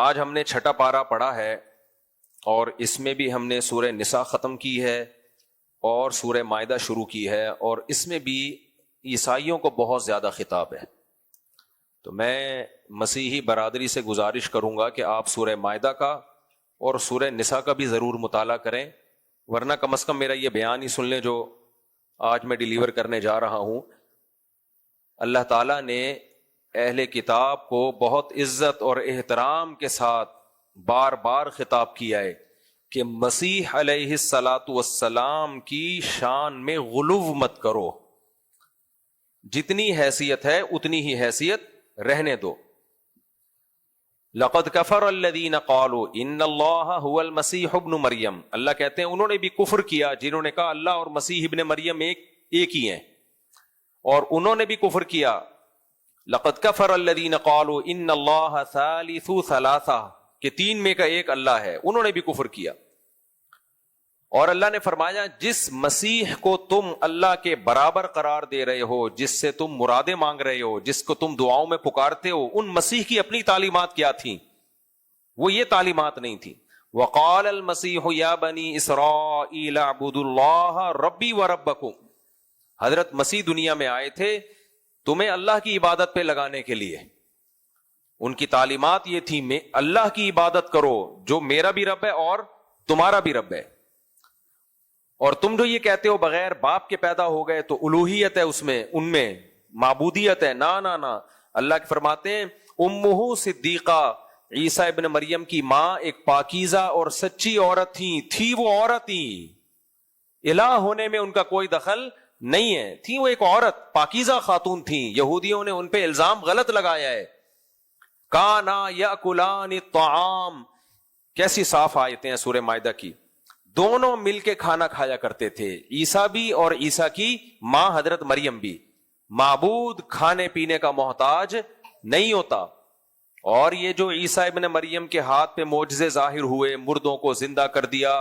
آج ہم نے چھٹا پارہ پڑھا ہے اور اس میں بھی ہم نے سورہ نساء ختم کی ہے اور سورہ مائدہ شروع کی ہے، اور اس میں بھی عیسائیوں کو بہت زیادہ خطاب ہے. تو میں مسیحی برادری سے گزارش کروں گا کہ آپ سورہ مائدہ کا اور سورہ نساء کا بھی ضرور مطالعہ کریں، ورنہ کم از کم میرا یہ بیان ہی سن لیں جو آج میں ڈیلیور کرنے جا رہا ہوں. اللہ تعالیٰ نے اہل کتاب کو بہت عزت اور احترام کے ساتھ بار بار خطاب کیا ہے کہ مسیح علیہ الصلاۃ والسلام کی شان میں غلو مت کرو، جتنی حیثیت ہے اتنی ہی حیثیت رہنے دو. لقد کفر الذین قالوا ان اللہ هو المسیح ابن مریم، اللہ کہتے ہیں انہوں نے بھی کفر کیا جنہوں نے کہا اللہ اور مسیح ابن مریم ایک ہی ہیں، اور انہوں نے بھی کفر کیا. لقد کفر الذین قالوا ان اللہ ثالث ثلاثہ، کہ تین میں کا ایک اللہ ہے، انہوں نے بھی کفر کیا. اور اللہ نے فرمایا جس مسیح کو تم اللہ کے برابر قرار دے رہے ہو، جس سے تم مرادیں مانگ رہے ہو، جس کو تم دعاؤں میں پکارتے ہو، ان مسیح کی اپنی تعلیمات کیا تھیں؟ وہ یہ تعلیمات نہیں تھیں. وقال المسیح یا بنی اسرائیل اعبدوا اللہ ربی وربکم، حضرت مسیح دنیا میں آئے تھے تمہیں اللہ کی عبادت پہ لگانے کے لیے. ان کی تعلیمات یہ تھی میں اللہ کی عبادت کرو جو میرا بھی رب ہے اور تمہارا بھی رب ہے. اور تم جو یہ کہتے ہو بغیر باپ کے پیدا ہو گئے تو الوہیت ہے اس میں، ان میں معبودیت ہے. نا نا نا، اللہ کے فرماتے ہیں امہ صدیقہ، عیسیٰ ابن مریم کی ماں ایک پاکیزہ اور سچی عورت تھی وہ عورت ہی، الہ ہونے میں ان کا کوئی دخل نہیں ہے، تھی وہ ایک عورت، پاکیزہ خاتون تھیں. یہودیوں نے ان پہ الزام غلط لگایا ہے. کانا یاکلان الطعام، کیسی صاف آیتیں ہیں سورہ مائدہ کی. دونوں مل کے کھانا کھایا کرتے تھے، عیسیٰ بھی اور عیسیٰ کی ماں حضرت مریم بھی. معبود کھانے پینے کا محتاج نہیں ہوتا. اور یہ جو عیسیٰ ابن مریم کے ہاتھ پہ معجزے ظاہر ہوئے، مردوں کو زندہ کر دیا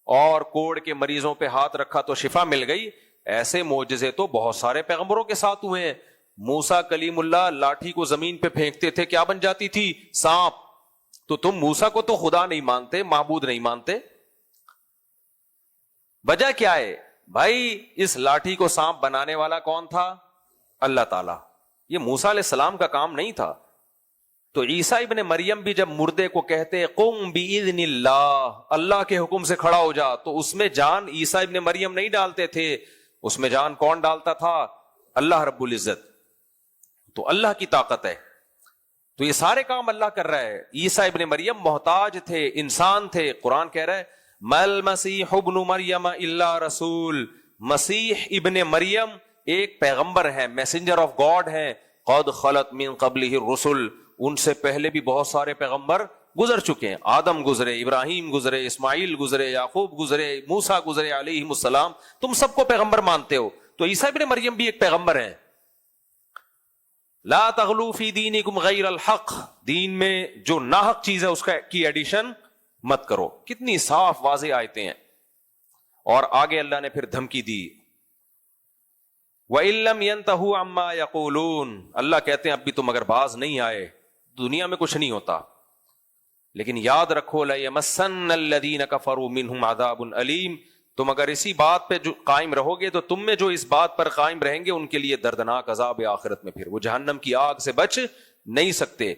اور کوڑ کے مریضوں پہ ہاتھ رکھا تو شفا مل گئی، ایسے معجزے تو بہت سارے پیغمبروں کے ساتھ ہوئے ہیں. موسیٰ کلیم اللہ لاٹھی کو زمین پہ پھینکتے تھے، کیا بن جاتی تھی؟ سانپ. تو تم موسیٰ کو تو خدا نہیں مانتے، معبود نہیں مانتے. وجہ کیا ہے بھائی؟ اس لاٹھی کو سانپ بنانے والا کون تھا؟ اللہ تعالیٰ. یہ موسیٰ علیہ السلام کا کام نہیں تھا. تو عیسیٰ ابن مریم بھی جب مردے کو کہتے قم بإذن اللہ، اللہ کے حکم سے کھڑا ہو جا، تو اس میں جان عیسیٰ ابن مریم نہیں ڈالتے تھے، اس میں جان کون ڈالتا تھا؟ اللہ رب العزت. تو اللہ کی طاقت ہے. تو یہ سارے کام اللہ کر رہا ہے. عیسیٰ ابن مریم محتاج تھے، انسان تھے. قرآن کہہ رہا ہے مل مسیح ابن مریم الا رسول، مسیح ابن مریم ایک پیغمبر ہے، میسنجر آف گاڈ ہے. قد خلت من قبلہ الرسل، ان سے پہلے بھی بہت سارے پیغمبر گزر چکے ہیں. آدم گزرے، ابراہیم گزرے، اسماعیل گزرے، یعقوب گزرے، موسیٰ گزرے علیہم السلام. تم سب کو پیغمبر مانتے ہو، تو عیسیٰ ابن مریم بھی ایک پیغمبر ہیں. لا تغلو فی دینکم غیر الحق، دین میں جو ناحق چیز ہے اس کی ایڈیشن مت کرو. کتنی صاف واضح آیتیں ہیں. اور آگے اللہ نے پھر دھمکی دی وَإِن لَّمْ يَنْتَهُوا عَمَّا يَقُولُونَ، اللہ کہتے ہیں اب بھی تم اگر باز نہیں آئے دنیا میں کچھ نہیں ہوتا، لیکن یاد رکھو لَيَمَسَّنَّ الَّذِينَ كَفَرُوا مِنْهُمْ عَذَابٌ أَلِيمٌ، تم اگر اسی بات پہ جو قائم رہو گے تو تم میں جو اس بات پر قائم رہیں گے ان کے لیے دردناک عذاب آخرت میں، پھر وہ جہنم کی آگ سے بچ نہیں سکتے.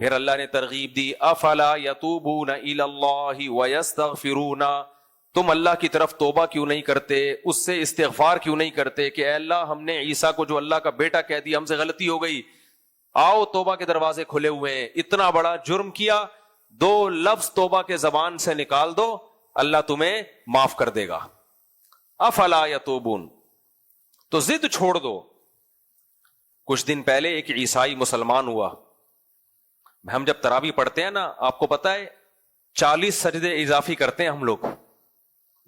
پھر اللہ نے ترغیب دی افلا یتوبون الی اللہ ویستغفرون، تم اللہ کی طرف توبہ کیوں نہیں کرتے، اس سے استغفار کیوں نہیں کرتے کہ اے اللہ ہم نے عیسیٰ کو جو اللہ کا بیٹا کہہ دیا، ہم سے غلطی ہو گئی، آؤ توبہ کے دروازے کھلے ہوئے ہیں. اتنا بڑا جرم کیا، 2 لفظ توبہ کے زبان سے نکال دو، اللہ تمہیں معاف کر دے گا. افلا یتوبون، تو ضد چھوڑ دو. کچھ دن پہلے ایک عیسائی مسلمان ہوا. ہم جب تراویح پڑھتے ہیں نا، آپ کو پتا ہے 40 سجدے اضافی کرتے ہیں ہم لوگ.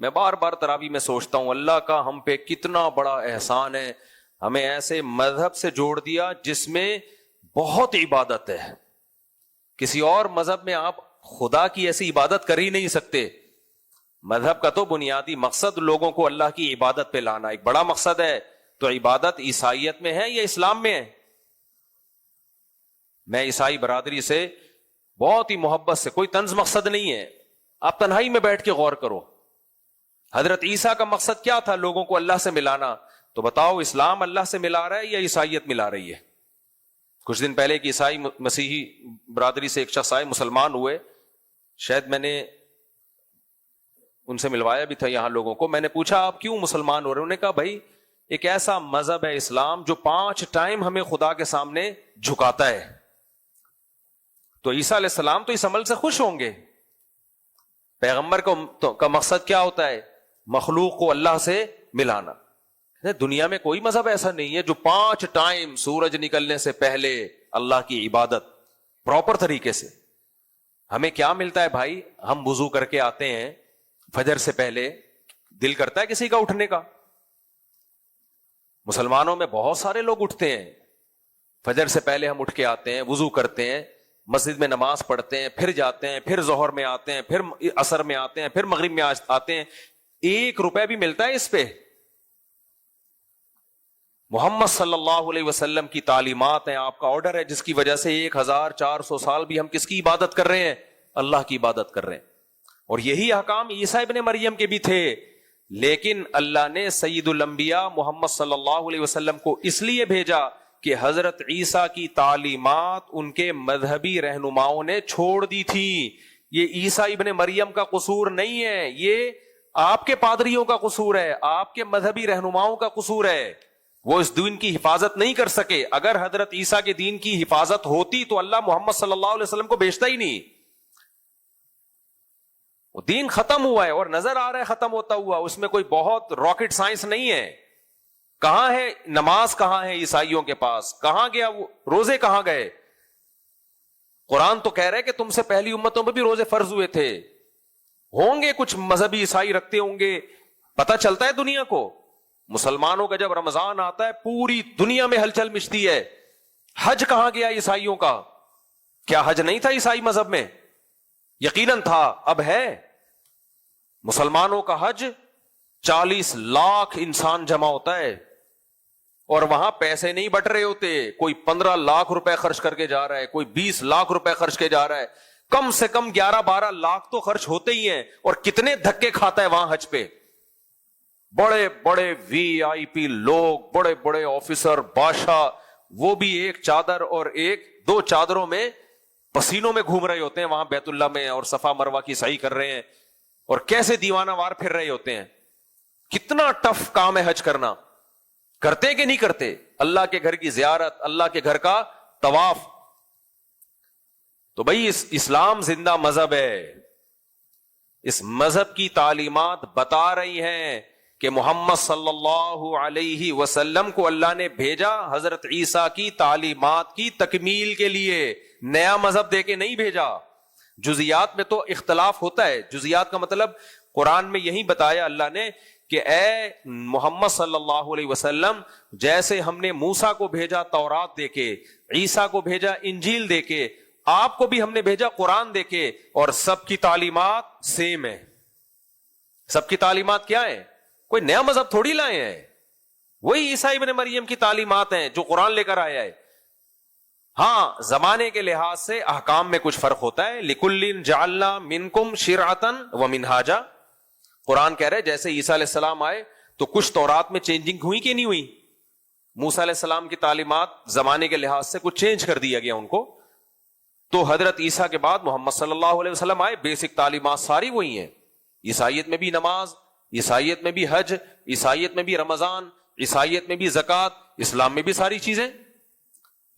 میں بار بار تراویح میں سوچتا ہوں اللہ کا ہم پہ کتنا بڑا احسان ہے، ہمیں ایسے مذہب سے جوڑ دیا جس میں بہت عبادت ہے. کسی اور مذہب میں آپ خدا کی ایسی عبادت کر ہی نہیں سکتے. مذہب کا تو بنیادی مقصد لوگوں کو اللہ کی عبادت پہ لانا ایک بڑا مقصد ہے. تو عبادت عیسائیت میں ہے یا اسلام میں ہے؟ میں عیسائی برادری سے بہت ہی محبت سے, کوئی طنز مقصد نہیں ہے. آپ تنہائی میں بیٹھ کے غور کرو, حضرت عیسیٰ کا مقصد کیا تھا؟ لوگوں کو اللہ سے ملانا. تو بتاؤ اسلام اللہ سے ملا رہا ہے یا عیسائیت ملا رہی ہے؟ کچھ دن پہلے ایک عیسائی مسیحی برادری سے ایک شخص آئے, مسلمان ہوئے, شاید میں نے ان سے ملوایا بھی تھا یہاں لوگوں کو. میں نے پوچھا آپ کیوں مسلمان ہو رہے؟ انہوں نے کہا بھائی ایک ایسا مذہب ہے اسلام جو 5 ٹائم ہمیں خدا کے سامنے جھکاتا ہے. تو عیسیٰ علیہ السلام تو اس عمل سے خوش ہوں گے. پیغمبر کا مقصد کیا ہوتا ہے؟ مخلوق کو اللہ سے ملانا. دنیا میں کوئی مذہب ایسا نہیں ہے جو 5 ٹائم سورج نکلنے سے پہلے اللہ کی عبادت پراپر طریقے سے. ہمیں کیا ملتا ہے بھائی؟ ہم وضو کر کے آتے ہیں فجر سے پہلے, دل کرتا ہے کسی کا اٹھنے کا؟ مسلمانوں میں بہت سارے لوگ اٹھتے ہیں فجر سے پہلے, ہم اٹھ کے آتے ہیں, وضو کرتے ہیں, مسجد میں نماز پڑھتے ہیں, پھر جاتے ہیں, پھر ظہر میں آتے ہیں, پھر عصر میں آتے ہیں, پھر مغرب میں آتے ہیں. 1 روپے بھی ملتا ہے اس پہ؟ محمد صلی اللہ علیہ وسلم کی تعلیمات ہیں, آپ کا آرڈر ہے, جس کی وجہ سے 1400 سال بھی ہم کس کی عبادت کر رہے ہیں؟ اللہ کی عبادت کر رہے ہیں. اور یہی احکام عیسیٰ ابن مریم کے بھی تھے, لیکن اللہ نے سید الانبیاء محمد صلی اللہ علیہ وسلم کو اس لیے بھیجا کہ حضرت عیسیٰ کی تعلیمات ان کے مذہبی رہنماؤں نے چھوڑ دی تھی. یہ عیسیٰ ابن مریم کا قصور نہیں ہے, یہ آپ کے پادریوں کا قصور ہے, آپ کے مذہبی رہنماؤں کا قصور ہے. وہ اس دین کی حفاظت نہیں کر سکے. اگر حضرت عیسیٰ کے دین کی حفاظت ہوتی تو اللہ محمد صلی اللہ علیہ وسلم کو بھیجتا ہی نہیں. وہ دین ختم ہوا ہے اور نظر آ رہا ہے ختم ہوتا ہوا, اس میں کوئی بہت راکٹ سائنس نہیں ہے. کہاں ہے نماز؟ کہاں ہے عیسائیوں کے پاس؟ کہاں گیا وہ روزے؟ کہاں گئے؟ قرآن تو کہہ رہے کہ تم سے پہلی امتوں میں بھی روزے فرض ہوئے تھے. ہوں گے کچھ مذہبی عیسائی رکھتے ہوں گے, پتہ چلتا ہے دنیا کو. مسلمانوں کا جب رمضان آتا ہے پوری دنیا میں ہلچل مچتی ہے. حج کہاں گیا عیسائیوں کا؟ کیا حج نہیں تھا عیسائی مذہب میں؟ یقیناً تھا, اب ہے. مسلمانوں کا حج 40 لاکھ انسان جمع ہوتا ہے اور وہاں پیسے نہیں بٹ رہے ہوتے. کوئی 15 لاکھ روپے خرچ کر کے جا رہا ہے, کوئی 20 لاکھ روپے خرچ کے جا رہا ہے, کم سے کم 11-12 لاکھ تو خرچ ہوتے ہی ہیں. اور کتنے دھکے کھاتا ہے وہاں حج پہ. بڑے بڑے وی آئی پی لوگ, بڑے بڑے آفیسر, بادشاہ, وہ بھی ایک چادر اور 1-2 چادروں میں پسینوں میں گھوم رہے ہوتے ہیں وہاں بیت اللہ میں, اور صفا مروہ کی سعی کر رہے ہیں, اور کیسے دیوانہ وار پھر رہے ہوتے ہیں. کتنا ٹف کام ہے حج کرنا. کرتے کہ نہیں کرتے؟ اللہ کے گھر کی زیارت, اللہ کے گھر کا طواف. تو بھائی اسلام زندہ مذہب ہے. اس مذہب کی تعلیمات بتا رہی ہیں کہ محمد صلی اللہ علیہ وسلم کو اللہ نے بھیجا حضرت عیسیٰ کی تعلیمات کی تکمیل کے لیے, نیا مذہب دے کے نہیں بھیجا. جزیات میں تو اختلاف ہوتا ہے. جزیات کا مطلب قرآن میں یہی بتایا اللہ نے کہ اے محمد صلی اللہ علیہ وسلم, جیسے ہم نے موسیٰ کو بھیجا تورات دے کے, عیسیٰ کو بھیجا انجیل دے کے, آپ کو بھی ہم نے بھیجا قرآن دے کے, اور سب کی تعلیمات سیم ہے. سب کی تعلیمات کیا ہیں؟ کوئی نیا مذہب تھوڑی لائے ہیں, وہی عیسیٰ ابن مریم کی تعلیمات ہیں جو قرآن لے کر آیا ہے. ہاں زمانے کے لحاظ سے احکام میں کچھ فرق ہوتا ہے. لِكُلٍّ جَعَلْنَا مِنْكُمْ شِرْعَةً وَمِنْهَاجًا. قرآن کہہ رہے جیسے عیسیٰ علیہ السلام آئے تو کچھ تورات میں چینجنگ ہوئی کہ نہیں ہوئی؟ موسیٰ علیہ السلام کی تعلیمات زمانے کے لحاظ سے کچھ چینج کر دیا گیا ان کو. تو حضرت عیسیٰ کے بعد محمد صلی اللہ علیہ وسلم آئے, بیسک تعلیمات ساری وہی ہیں. عیسائیت میں بھی نماز, عیسائیت میں بھی حج, عیسائیت میں بھی رمضان, عیسائیت میں بھی زکوٰۃ, اسلام میں بھی ساری چیزیں,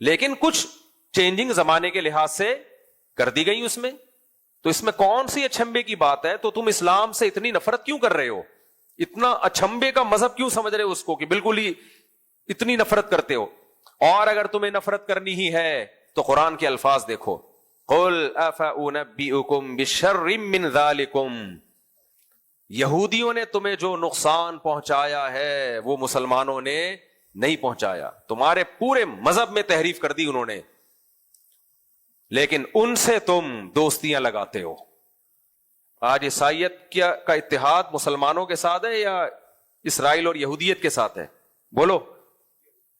لیکن کچھ چینجنگ زمانے کے لحاظ سے کر دی گئی اس میں. تو اس میں کون سی اچھمبے کی بات ہے؟ تو تم اسلام سے اتنی نفرت کیوں کر رہے ہو؟ اتنا اچھمبے کا مذہب کیوں سمجھ رہے ہو اس کو کہ بالکل ہی اتنی نفرت کرتے ہو؟ اور اگر تمہیں نفرت کرنی ہی ہے تو قرآن کے الفاظ دیکھو, قُلْ أَفَأُنَبِّئُكُمْ بِشَرٍّ مِّن ذَلِكُمْ. یہودیوں نے تمہیں جو نقصان پہنچایا ہے وہ مسلمانوں نے نہیں پہنچایا. تمہارے پورے مذہب میں تحریف کر دی انہوں نے, لیکن ان سے تم دوستیاں لگاتے ہو. آج عیسائیت کا اتحاد مسلمانوں کے ساتھ ہے یا اسرائیل اور یہودیت کے ساتھ ہے؟ بولو.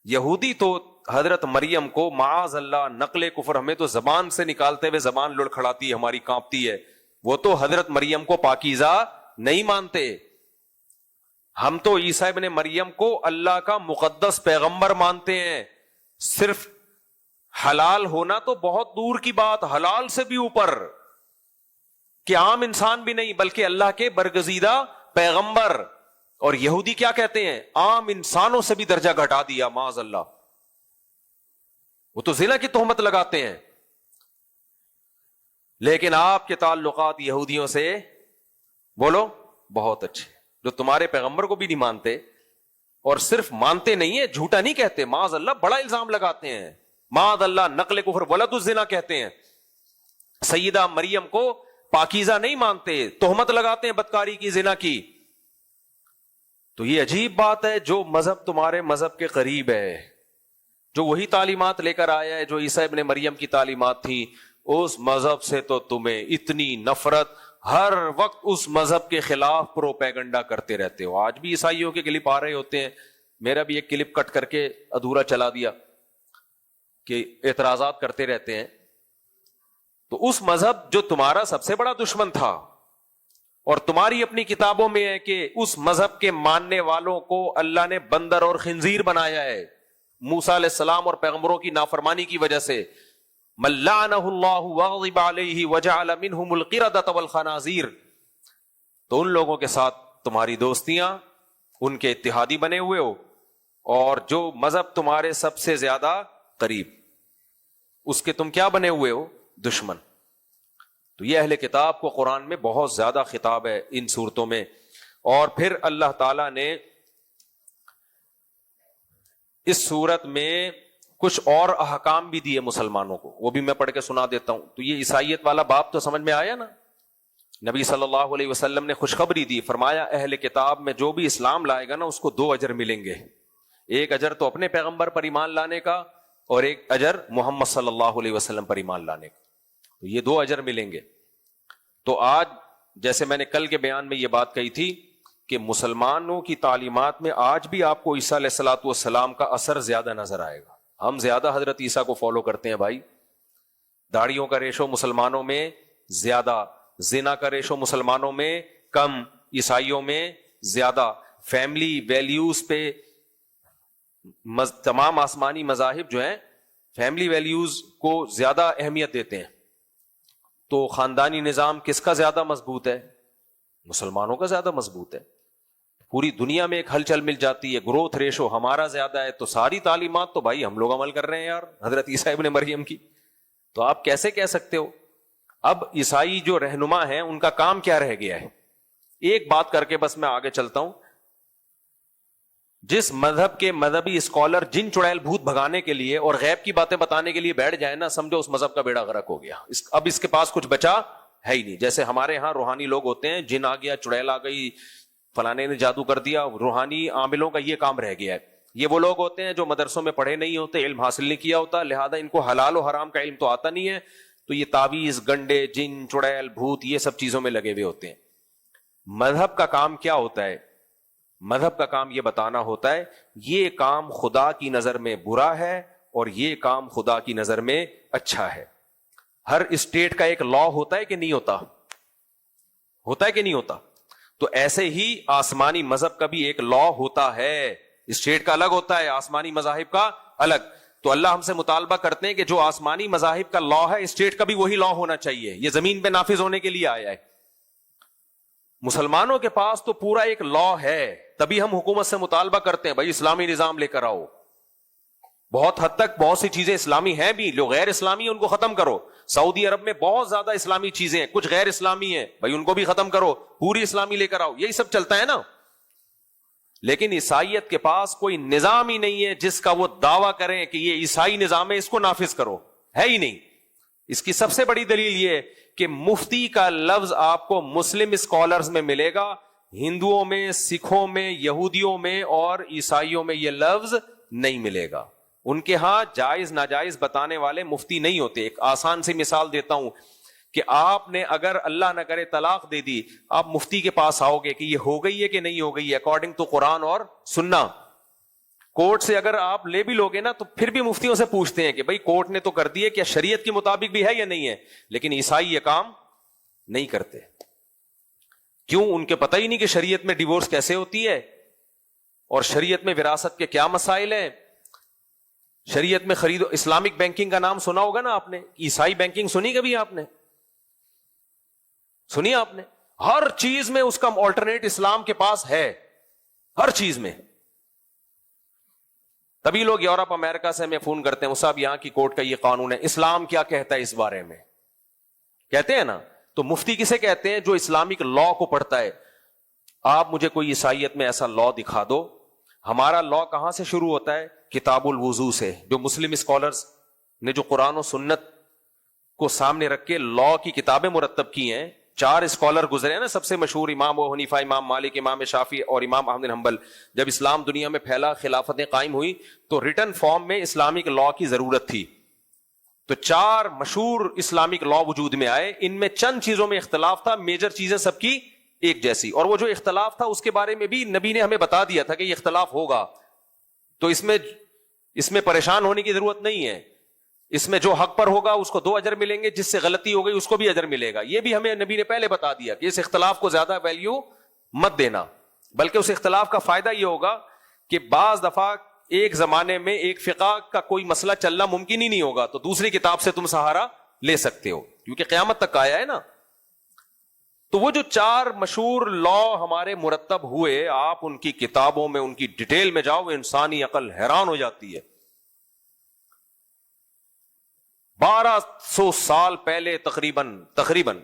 یہودی تو حضرت مریم کو معاذ اللہ نقل کفر، ہمیں تو زبان سے نکالتے ہوئے زبان لڑکھڑاتی ہے، ہماری کانپتی ہے، وہ تو حضرت مریم کو پاکیزہ نہیں مانتے. ہم تو عیسیٰ ابن مریم کو اللہ کا مقدس پیغمبر مانتے ہیں. صرف حلال ہونا تو بہت دور کی بات، حلال سے بھی اوپر کہ عام انسان بھی نہیں بلکہ اللہ کے برگزیدہ پیغمبر. اور یہودی کیا کہتے ہیں؟ عام انسانوں سے بھی درجہ گھٹا دیا معاذ اللہ. وہ تو زنا کی تہمت لگاتے ہیں. لیکن آپ کے تعلقات یہودیوں سے بولو بہت اچھے، جو تمہارے پیغمبر کو بھی نہیں مانتے، اور صرف مانتے نہیں ہیں، جھوٹا نہیں کہتے، معاذ اللہ بڑا الزام لگاتے ہیں، معاذ اللہ نقل کفر ولد الزنا کہتے ہیں. سیدہ مریم کو پاکیزہ نہیں مانتے، تہمت لگاتے ہیں بدکاری کی، زنا کی. تو یہ عجیب بات ہے، جو مذہب تمہارے مذہب کے قریب ہے، جو وہی تعلیمات لے کر آیا ہے جو عیسیٰ ابن مریم کی تعلیمات تھی، اس مذہب سے تو تمہیں اتنی نفرت، ہر وقت اس مذہب کے خلاف پروپیگنڈا کرتے رہتے ہو. آج بھی عیسائیوں کے کلپ آ رہے ہوتے ہیں، میرا بھی ایک کلپ کٹ کر کے ادھورا چلا دیا کہ اعتراضات کرتے رہتے ہیں. تو اس مذہب جو تمہارا سب سے بڑا دشمن تھا، اور تمہاری اپنی کتابوں میں ہے کہ اس مذہب کے ماننے والوں کو اللہ نے بندر اور خنزیر بنایا ہے موسیٰ علیہ السلام اور پیغمبروں کی نافرمانی کی وجہ سے. من لعنہ اللہ وغضب علیہ وجعل منہم القردۃ والخنازیر. تو ان لوگوں کے ساتھ تمہاری دوستیاں، ان کے اتحادی بنے ہوئے ہو، اور جو مذہب تمہارے سب سے زیادہ قریب، اس کے تم کیا بنے ہوئے ہو؟ دشمن. تو یہ اہل کتاب کو قرآن میں بہت زیادہ خطاب ہے ان صورتوں میں. اور پھر اللہ تعالیٰ نے اس صورت میں کچھ اور احکام بھی دیے مسلمانوں کو، وہ بھی میں پڑھ کے سنا دیتا ہوں. تو یہ عیسائیت والا باب تو سمجھ میں آیا نا. نبی صلی اللہ علیہ وسلم نے خوشخبری دی، فرمایا اہل کتاب میں جو بھی اسلام لائے گا نا اس کو 2 اجر ملیں گے. ایک اجر تو اپنے پیغمبر پر ایمان لانے کا، اور ایک اجر محمد صلی اللہ علیہ وسلم پر ایمان لانے کا. تو یہ 2 اجر ملیں گے. تو آج جیسے میں نے کل کے بیان میں یہ بات کہی تھی کہ مسلمانوں کی تعلیمات میں آج بھی آپ کو عیسیٰ علیہ الصلوۃ والسلام کا اثر زیادہ نظر آئے گا. ہم زیادہ حضرت عیسیٰ کو فالو کرتے ہیں بھائی. داڑھیوں کا ریشو مسلمانوں میں زیادہ، زنا کا ریشو مسلمانوں میں کم، عیسائیوں میں زیادہ. فیملی ویلیوز پہ تمام آسمانی مذاہب جو ہیں فیملی ویلیوز کو زیادہ اہمیت دیتے ہیں. تو خاندانی نظام کس کا زیادہ مضبوط ہے؟ مسلمانوں کا زیادہ مضبوط ہے. پوری دنیا میں ایک ہلچل مل جاتی ہے، گروتھ ریشو ہمارا زیادہ ہے. تو ساری تعلیمات تو بھائی ہم لوگ عمل کر رہے ہیں یار، حضرت عیسیٰ ابن مریم کی. تو آپ کیسے کہہ سکتے ہو؟ اب عیسائی جو رہنما ہیں ان کا کام کیا رہ گیا ہے؟ ایک بات کر کے بس میں آگے چلتا ہوں. جس مذہب کے مذہبی اسکالر جن چڑیل بھوت بھگانے کے لیے اور غیب کی باتیں بتانے کے لیے بیٹھ جائے نا، سمجھو اس مذہب کا بیڑا غرق ہو گیا. اب اس کے پاس کچھ بچا ہے ہی نہیں. جیسے ہمارے ہاں روحانی لوگ ہوتے ہیں، جن آ گیا، چڑیل آ گئی، فلانے نے جادو کر دیا، روحانی عاملوں کا یہ کام رہ گیا ہے. یہ وہ لوگ ہوتے ہیں جو مدرسوں میں پڑھے نہیں ہوتے، علم حاصل نہیں کیا ہوتا، لہذا ان کو حلال و حرام کا علم تو آتا نہیں ہے. تو یہ تعویذ، گنڈے، جن، چڑیل، بھوت، یہ سب چیزوں میں لگے ہوئے ہوتے ہیں. مذہب کا کام کیا ہوتا ہے؟ مذہب کا کام یہ بتانا ہوتا ہے یہ کام خدا کی نظر میں برا ہے اور یہ کام خدا کی نظر میں اچھا ہے. ہر اسٹیٹ کا ایک لا ہوتا ہے کہ نہیں ہوتا؟ ہوتا ہے کہ نہیں ہوتا؟ تو ایسے ہی آسمانی مذہب کا بھی ایک لا ہوتا ہے. اسٹیٹ کا الگ ہوتا ہے، آسمانی مذاہب کا الگ. تو اللہ ہم سے مطالبہ کرتے ہیں کہ جو آسمانی مذاہب کا لا ہے، اسٹیٹ کا بھی وہی لا ہونا چاہیے. یہ زمین پہ نافذ ہونے کے لیے آیا ہے. مسلمانوں کے پاس تو پورا ایک لا ہے، تبھی ہم حکومت سے مطالبہ کرتے ہیں بھائی اسلامی نظام لے کر آؤ. بہت حد تک بہت سی چیزیں اسلامی ہیں بھی، جو غیر اسلامی ہیں ان کو ختم کرو. سعودی عرب میں بہت زیادہ اسلامی چیزیں ہیں، کچھ غیر اسلامی ہیں، بھائی ان کو بھی ختم کرو، پوری اسلامی لے کر آؤ. یہی سب چلتا ہے نا. لیکن عیسائیت کے پاس کوئی نظام ہی نہیں ہے جس کا وہ دعویٰ کریں کہ یہ عیسائی نظام ہے، اس کو نافذ کرو. ہے ہی نہیں. اس کی سب سے بڑی دلیل یہ کہ مفتی کا لفظ آپ کو مسلم اسکالرز میں ملے گا، ہندوؤں میں، سکھوں میں، یہودیوں میں اور عیسائیوں میں یہ لفظ نہیں ملے گا. ان کے ہاں جائز ناجائز بتانے والے مفتی نہیں ہوتے. ایک آسان سی مثال دیتا ہوں کہ آپ نے اگر اللہ نہ کرے طلاق دے دی، آپ مفتی کے پاس آؤ گے کہ یہ ہو گئی ہے کہ نہیں ہو گئی ہے اکارڈنگ ٹو قرآن اور سننا. کورٹ سے اگر آپ لے بھی لوگے نا تو پھر بھی مفتیوں سے پوچھتے ہیں کہ بھئی کورٹ نے تو کر دی ہے، کیا شریعت کے مطابق بھی ہے یا نہیں ہے؟ لیکن عیسائی یہ کام نہیں کرتے. کیوں؟ ان کے پتہ ہی نہیں کہ شریعت میں ڈیورس کیسے ہوتی ہے، اور شریعت میں وراثت کے کیا مسائل ہیں. شریعت میں خرید اسلامک بینکنگ کا نام سنا ہوگا نا آپ نے، عیسائی بینکنگ سنی کبھی آپ نے؟ سنی آپ نے؟ ہر چیز میں اس کا آلٹرنیٹ اسلام کے پاس ہے، ہر چیز میں. تبھی لوگ یورپ امریکہ سے ہمیں فون کرتے ہیں، صاحب یہاں کی کورٹ کا یہ قانون ہے، اسلام کیا کہتا ہے اس بارے میں؟ کہتے ہیں نا. تو مفتی کسے کہتے ہیں؟ جو اسلامک لا کو پڑھتا ہے. آپ مجھے کوئی عیسائیت میں ایسا لا دکھا دو. ہمارا لا کہاں سے شروع ہوتا ہے؟ کتاب الوضو سے. جو مسلم اسکالرز نے جو قرآن و سنت کو سامنے رکھ کے لا کی کتابیں مرتب کی ہیں، 4 اسکالر گزرے ہیں نا سب سے مشہور، امام ابو حنیفہ، امام مالک، امام شافعی اور امام احمد بن حنبل. جب اسلام دنیا میں پھیلا، خلافتیں قائم ہوئی، تو ریٹن فارم میں اسلامک لا کی ضرورت تھی. تو 4 مشہور اسلامک لا وجود میں آئے. ان میں چند چیزوں میں اختلاف تھا، میجر چیزیں سب کی ایک جیسی. اور وہ جو اختلاف تھا اس کے بارے میں بھی نبی نے ہمیں بتا دیا تھا کہ یہ اختلاف ہوگا، تو اس میں پریشان ہونے کی ضرورت نہیں ہے. اس میں جو حق پر ہوگا اس کو 2 اجر ملیں گے، جس سے غلطی ہو گئی اس کو بھی اجر ملے گا. یہ بھی ہمیں نبی نے پہلے بتا دیا کہ اس اختلاف کو زیادہ ویلیو مت دینا، بلکہ اس اختلاف کا فائدہ یہ ہوگا کہ بعض دفعہ ایک زمانے میں ایک فقہ کا کوئی مسئلہ چلنا ممکن ہی نہیں ہوگا، تو دوسری کتاب سے تم سہارا لے سکتے ہو، کیونکہ قیامت تک آیا ہے نا. تو وہ جو 4 مشہور لا ہمارے مرتب ہوئے، آپ ان کی کتابوں میں ان کی ڈیٹیل میں جاؤ، انسانی عقل حیران ہو جاتی ہے. 1200 سال پہلے تقریباً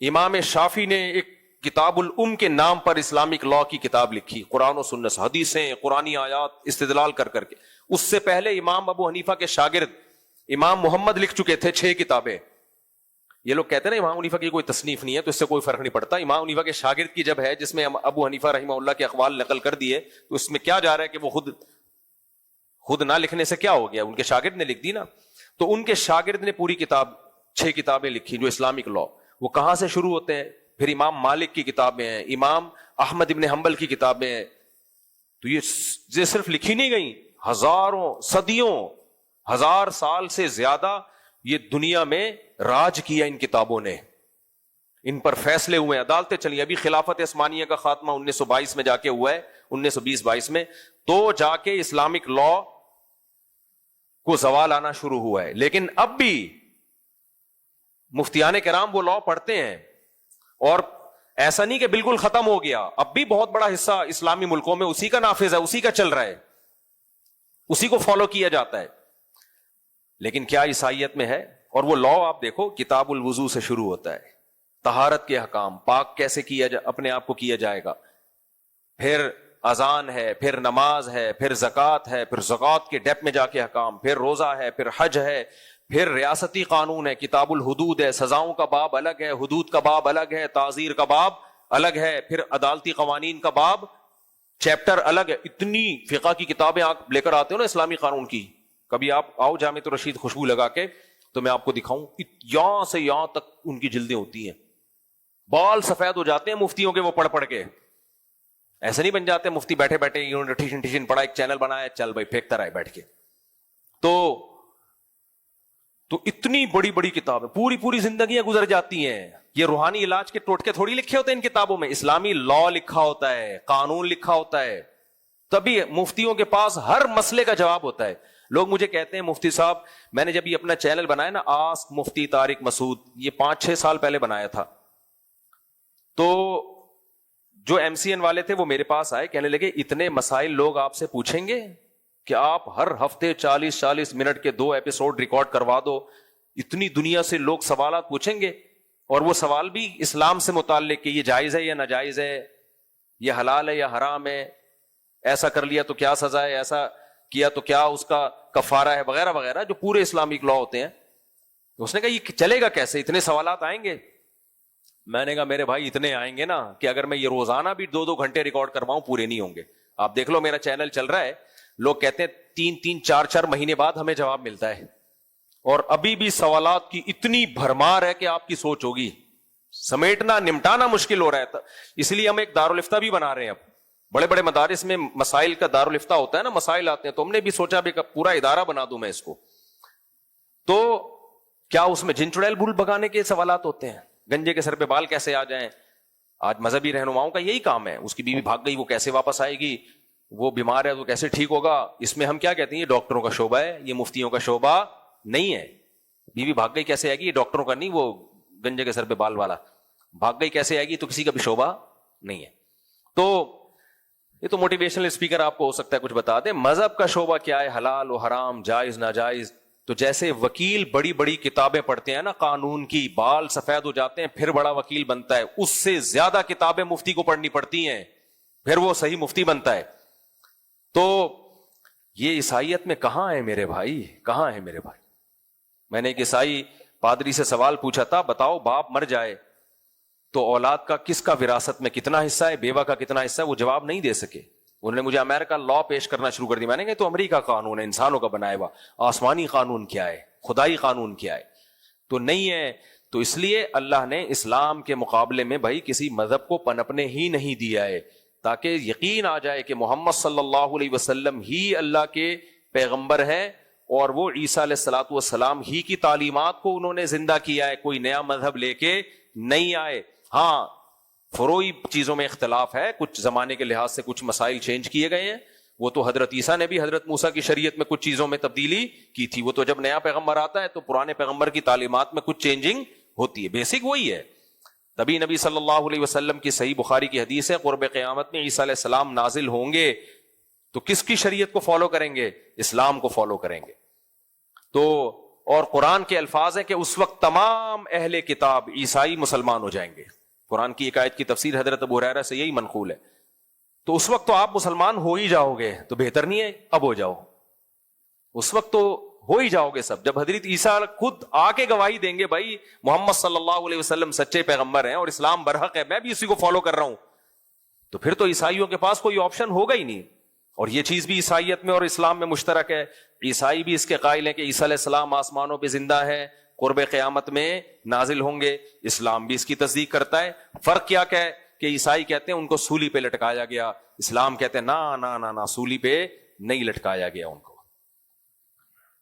امام شافعی نے ایک کتاب الام کے نام پر اسلامک لا کی کتاب لکھی، قرآن و سنت، حدیثیں، قرآنی آیات استدلال کر کر کے. اس سے پہلے امام ابو حنیفہ کے شاگرد امام محمد لکھ چکے تھے 6 کتابیں. یہ لوگ کہتے ہیں نا امام حنیفہ کی کوئی تصنیف نہیں ہے، تو اس سے کوئی فرق نہیں پڑتا. امام حنیفہ کے شاگرد کی جب ہے، جس میں ابو حنیفہ رحمہ اللہ کے اقوال نقل کر دیے، تو اس میں کیا جا رہا ہے کہ وہ خود نہ لکھنے سے کیا ہو گیا، ان کے شاگرد نے لکھ دی نا. تو ان کے شاگرد نے پوری کتاب 6 کتابیں لکھی جو اسلامک لا. وہ کہاں سے شروع ہوتے ہیں؟ پھر امام مالک کی کتابیں ہیں، امام احمد ابن حنبل کی کتابیں ہیں. تو یہ صرف لکھی نہیں گئی، ہزاروں، صدیوں، 1000 سال سے زیادہ یہ دنیا میں راج کیا ان کتابوں نے. ان پر فیصلے ہوئے، عدالتیں چلی. ابھی خلافت عثمانیہ کا خاتمہ 1922 میں جا کے ہوا ہے، 1920-22 میں، تو جا کے اسلامک لا کو زوال آنا شروع ہوا ہے. لیکن اب بھی مفتیان کرام وہ لا پڑھتے ہیں، اور ایسا نہیں کہ بالکل ختم ہو گیا. اب بھی بہت بڑا حصہ اسلامی ملکوں میں اسی کا نافذ ہے، اسی کا چل رہا ہے، اسی کو فالو کیا جاتا ہے. لیکن کیا عیسائیت میں ہے؟ اور وہ لا آپ دیکھو، کتاب الوضو سے شروع ہوتا ہے، طہارت کے احکام، پاک کیسے کیا اپنے آپ کو کیا جائے گا. پھر اذان ہے، پھر نماز ہے، پھر زکوٰۃ ہے، پھر زکوٰۃ کے ڈیپ میں جا کے احکام، پھر روزہ ہے، پھر حج ہے، پھر ریاستی قانون ہے، کتاب الحدود ہے، سزاؤں کا باب الگ ہے، حدود کا باب الگ ہے، تعزیر کا باب الگ ہے، پھر عدالتی قوانین کا باب چیپٹر الگ ہے. اتنی فقہ کی کتابیں آپ لے کر آتے ہو نا اسلامی قانون کی. کبھی آپ آؤ جامع الرشید خوشبو لگا کے تو میں آپ کو دکھاؤں، یہاں سے یہاں تک ان کی جلدیں ہوتی ہیں. بال سفید ہو جاتے ہیں مفتیوں کے وہ پڑھ پڑھ کے. ایسے نہیں بن جاتے مفتی بیٹھے بیٹھے انہوں نے ٹیشن پڑھا، ایک چینل بنایا، چل بھائی پھینکتا رہے بیٹھ کے. تو اتنی بڑی بڑی کتابیں، پوری زندگیاں گزر جاتی ہیں. یہ روحانی علاج کے ٹوٹکے تھوڑی لکھے ہوتے ہیں ان کتابوں میں، اسلامی لا لکھا ہوتا ہے، قانون لکھا ہوتا ہے. تبھی مفتیوں کے پاس ہر مسئلے کا جواب ہوتا ہے. لوگ مجھے کہتے ہیں مفتی صاحب، میں نے جب یہ اپنا چینل بنایا نا، آسک مفتی طارق مسعود، یہ 5-6 سال پہلے بنایا تھا، تو جو MCN والے تھے وہ میرے پاس آئے، کہنے لگے اتنے مسائل لوگ آپ سے پوچھیں گے کہ آپ ہر ہفتے 40 منٹ کے 2 ایپیسوڈ ریکارڈ کروا دو. اتنی دنیا سے لوگ سوالات پوچھیں گے، اور وہ سوال بھی اسلام سے متعلق کہ یہ جائز ہے یا ناجائز ہے، یہ حلال ہے یا حرام ہے، ایسا کر لیا تو کیا سزا ہے، ایسا کیا تو کیا اس کا کفارہ ہے، وغیرہ وغیرہ، جو پورے اسلامک لا ہوتے ہیں. اس نے کہا یہ چلے گا کیسے، اتنے سوالات آئیں گے. میں نے کہا میرے بھائی اتنے آئیں گے نا کہ اگر میں یہ روزانہ بھی 2 گھنٹے ریکارڈ کرواؤں پورے نہیں ہوں گے. آپ دیکھ لو میرا چینل چل رہا ہے، لوگ کہتے ہیں 3 4 مہینے بعد ہمیں جواب ملتا ہے، اور ابھی بھی سوالات کی اتنی بھرمار ہے کہ آپ کی سوچ ہوگی، سمیٹنا نمٹانا مشکل ہو رہا ہے. اس لیے ہم ایک دارالفتہ بھی بنا رہے ہیں. اب بڑے بڑے مدارس میں مسائل کا دارالفتہ ہوتا ہے نا، مسائل آتے ہیں، تو ہم نے بھی سوچا بھی پورا ادارہ بنا دوں میں اس کو. تو کیا اس میں جن چڑیل بھول بگانے کے سوالات ہوتے ہیں؟ گنجے کے سر پہ بال کیسے آ جائیں؟ آج مذہبی رہنماؤں کا یہی کام ہے. اس کی بیوی بھاگ گئی، وہ کیسے واپس آئے گی؟ وہ بیمار ہے تو کیسے ٹھیک ہوگا؟ اس میں ہم کیا کہتے ہیں، یہ ڈاکٹروں کا شعبہ ہے، یہ مفتیوں کا شعبہ نہیں ہے. بیوی بھاگ گئی کیسے آئے گی؟ یہ ڈاکٹروں کا نہیں، وہ گنجے کے سر پہ بال والا بھاگ گئی کیسے آئے گی، تو کسی کا بھی شعبہ نہیں ہے. تو یہ تو موٹیویشنل اسپیکر آپ کو ہو سکتا ہے کچھ بتا دیں. مذہب کا شعبہ کیا ہے؟ حلال و حرام، جائز ناجائز. تو جیسے وکیل بڑی بڑی کتابیں پڑھتے ہیں نا قانون کی، بال سفید ہو جاتے ہیں پھر بڑا وکیل بنتا ہے، اس سے زیادہ کتابیں مفتی کو پڑھنی پڑتی ہیں پھر وہ صحیح مفتی بنتا ہے. تو یہ عیسائیت میں کہاں ہے میرے بھائی، کہاں ہے میرے بھائی؟ میں نے ایک عیسائی پادری سے سوال پوچھا تھا، بتاؤ باپ مر جائے تو اولاد کا کس کا وراثت میں کتنا حصہ ہے، بیوہ کا کتنا حصہ ہے؟ وہ جواب نہیں دے سکے. انہوں نے مجھے امریکہ لا پیش کرنا شروع کر دیا. میں نے کہا تو امریکہ قانون ہے انسانوں کا بنایا ہوا، آسمانی قانون کیا ہے، خدائی قانون کیا ہے؟ تو نہیں ہے. تو اس لیے اللہ نے اسلام کے مقابلے میں بھائی کسی مذہب کو پنپنے ہی نہیں دیا ہے، تاکہ یقین آ جائے کہ محمد صلی اللہ علیہ وسلم ہی اللہ کے پیغمبر ہیں اور وہ عیسیٰ علیہ الصلوۃ والسلام ہی کی تعلیمات کو انہوں نے زندہ کیا ہے، کوئی نیا مذہب لے کے نہیں آئے. ہاں فروعی چیزوں میں اختلاف ہے، کچھ زمانے کے لحاظ سے کچھ مسائل چینج کیے گئے ہیں. وہ تو حضرت عیسیٰ نے بھی حضرت موسیٰ کی شریعت میں کچھ چیزوں میں تبدیلی کی تھی. وہ تو جب نیا پیغمبر آتا ہے تو پرانے پیغمبر کی تعلیمات میں کچھ چینجنگ ہوتی ہے، بیسک وہی ہے. تبھی نبی صلی اللہ علیہ وسلم کی صحیح بخاری کی حدیث ہے، قرب قیامت میں عیسیٰ علیہ السلام نازل ہوں گے تو کس کی شریعت کو فالو کریں گے؟ اسلام کو فالو کریں گے. تو اور قرآن کے الفاظ ہیں کہ اس وقت تمام اہل کتاب عیسائی مسلمان ہو جائیں گے. قرآن کی ایک آیت کی تفسیر حضرت ابو ہریرہ سے یہی منقول ہے. تو اس وقت تو آپ مسلمان ہو ہی جاؤ گے، تو بہتر نہیں ہے اب ہو جاؤ؟ اس وقت تو ہو ہی جاؤ گے سب. جب حضرت عیسیٰ خود آ کے گواہی دیں گے بھائی محمد صلی اللہ علیہ وسلم سچے پیغمبر ہیں اور اسلام برحق ہے، میں بھی اسی کو فالو کر رہا ہوں، تو پھر تو عیسائیوں کے پاس کوئی آپشن ہوگا ہی نہیں. اور یہ چیز بھی عیسائیت میں اور اسلام میں مشترک ہے. عیسائی بھی اس کے قائل ہیں کہ عیسیٰ علیہ السلام آسمانوں پہ زندہ ہے، قرب قیامت میں نازل ہوں گے. اسلام بھی اس کی تصدیق کرتا ہے. فرق کیا ہے کہ عیسائی کہتے ہیں ان کو سولی پہ لٹکایا گیا، اسلام کہتے ہیں نا سولی پہ نہیں لٹکایا گیا ان کو.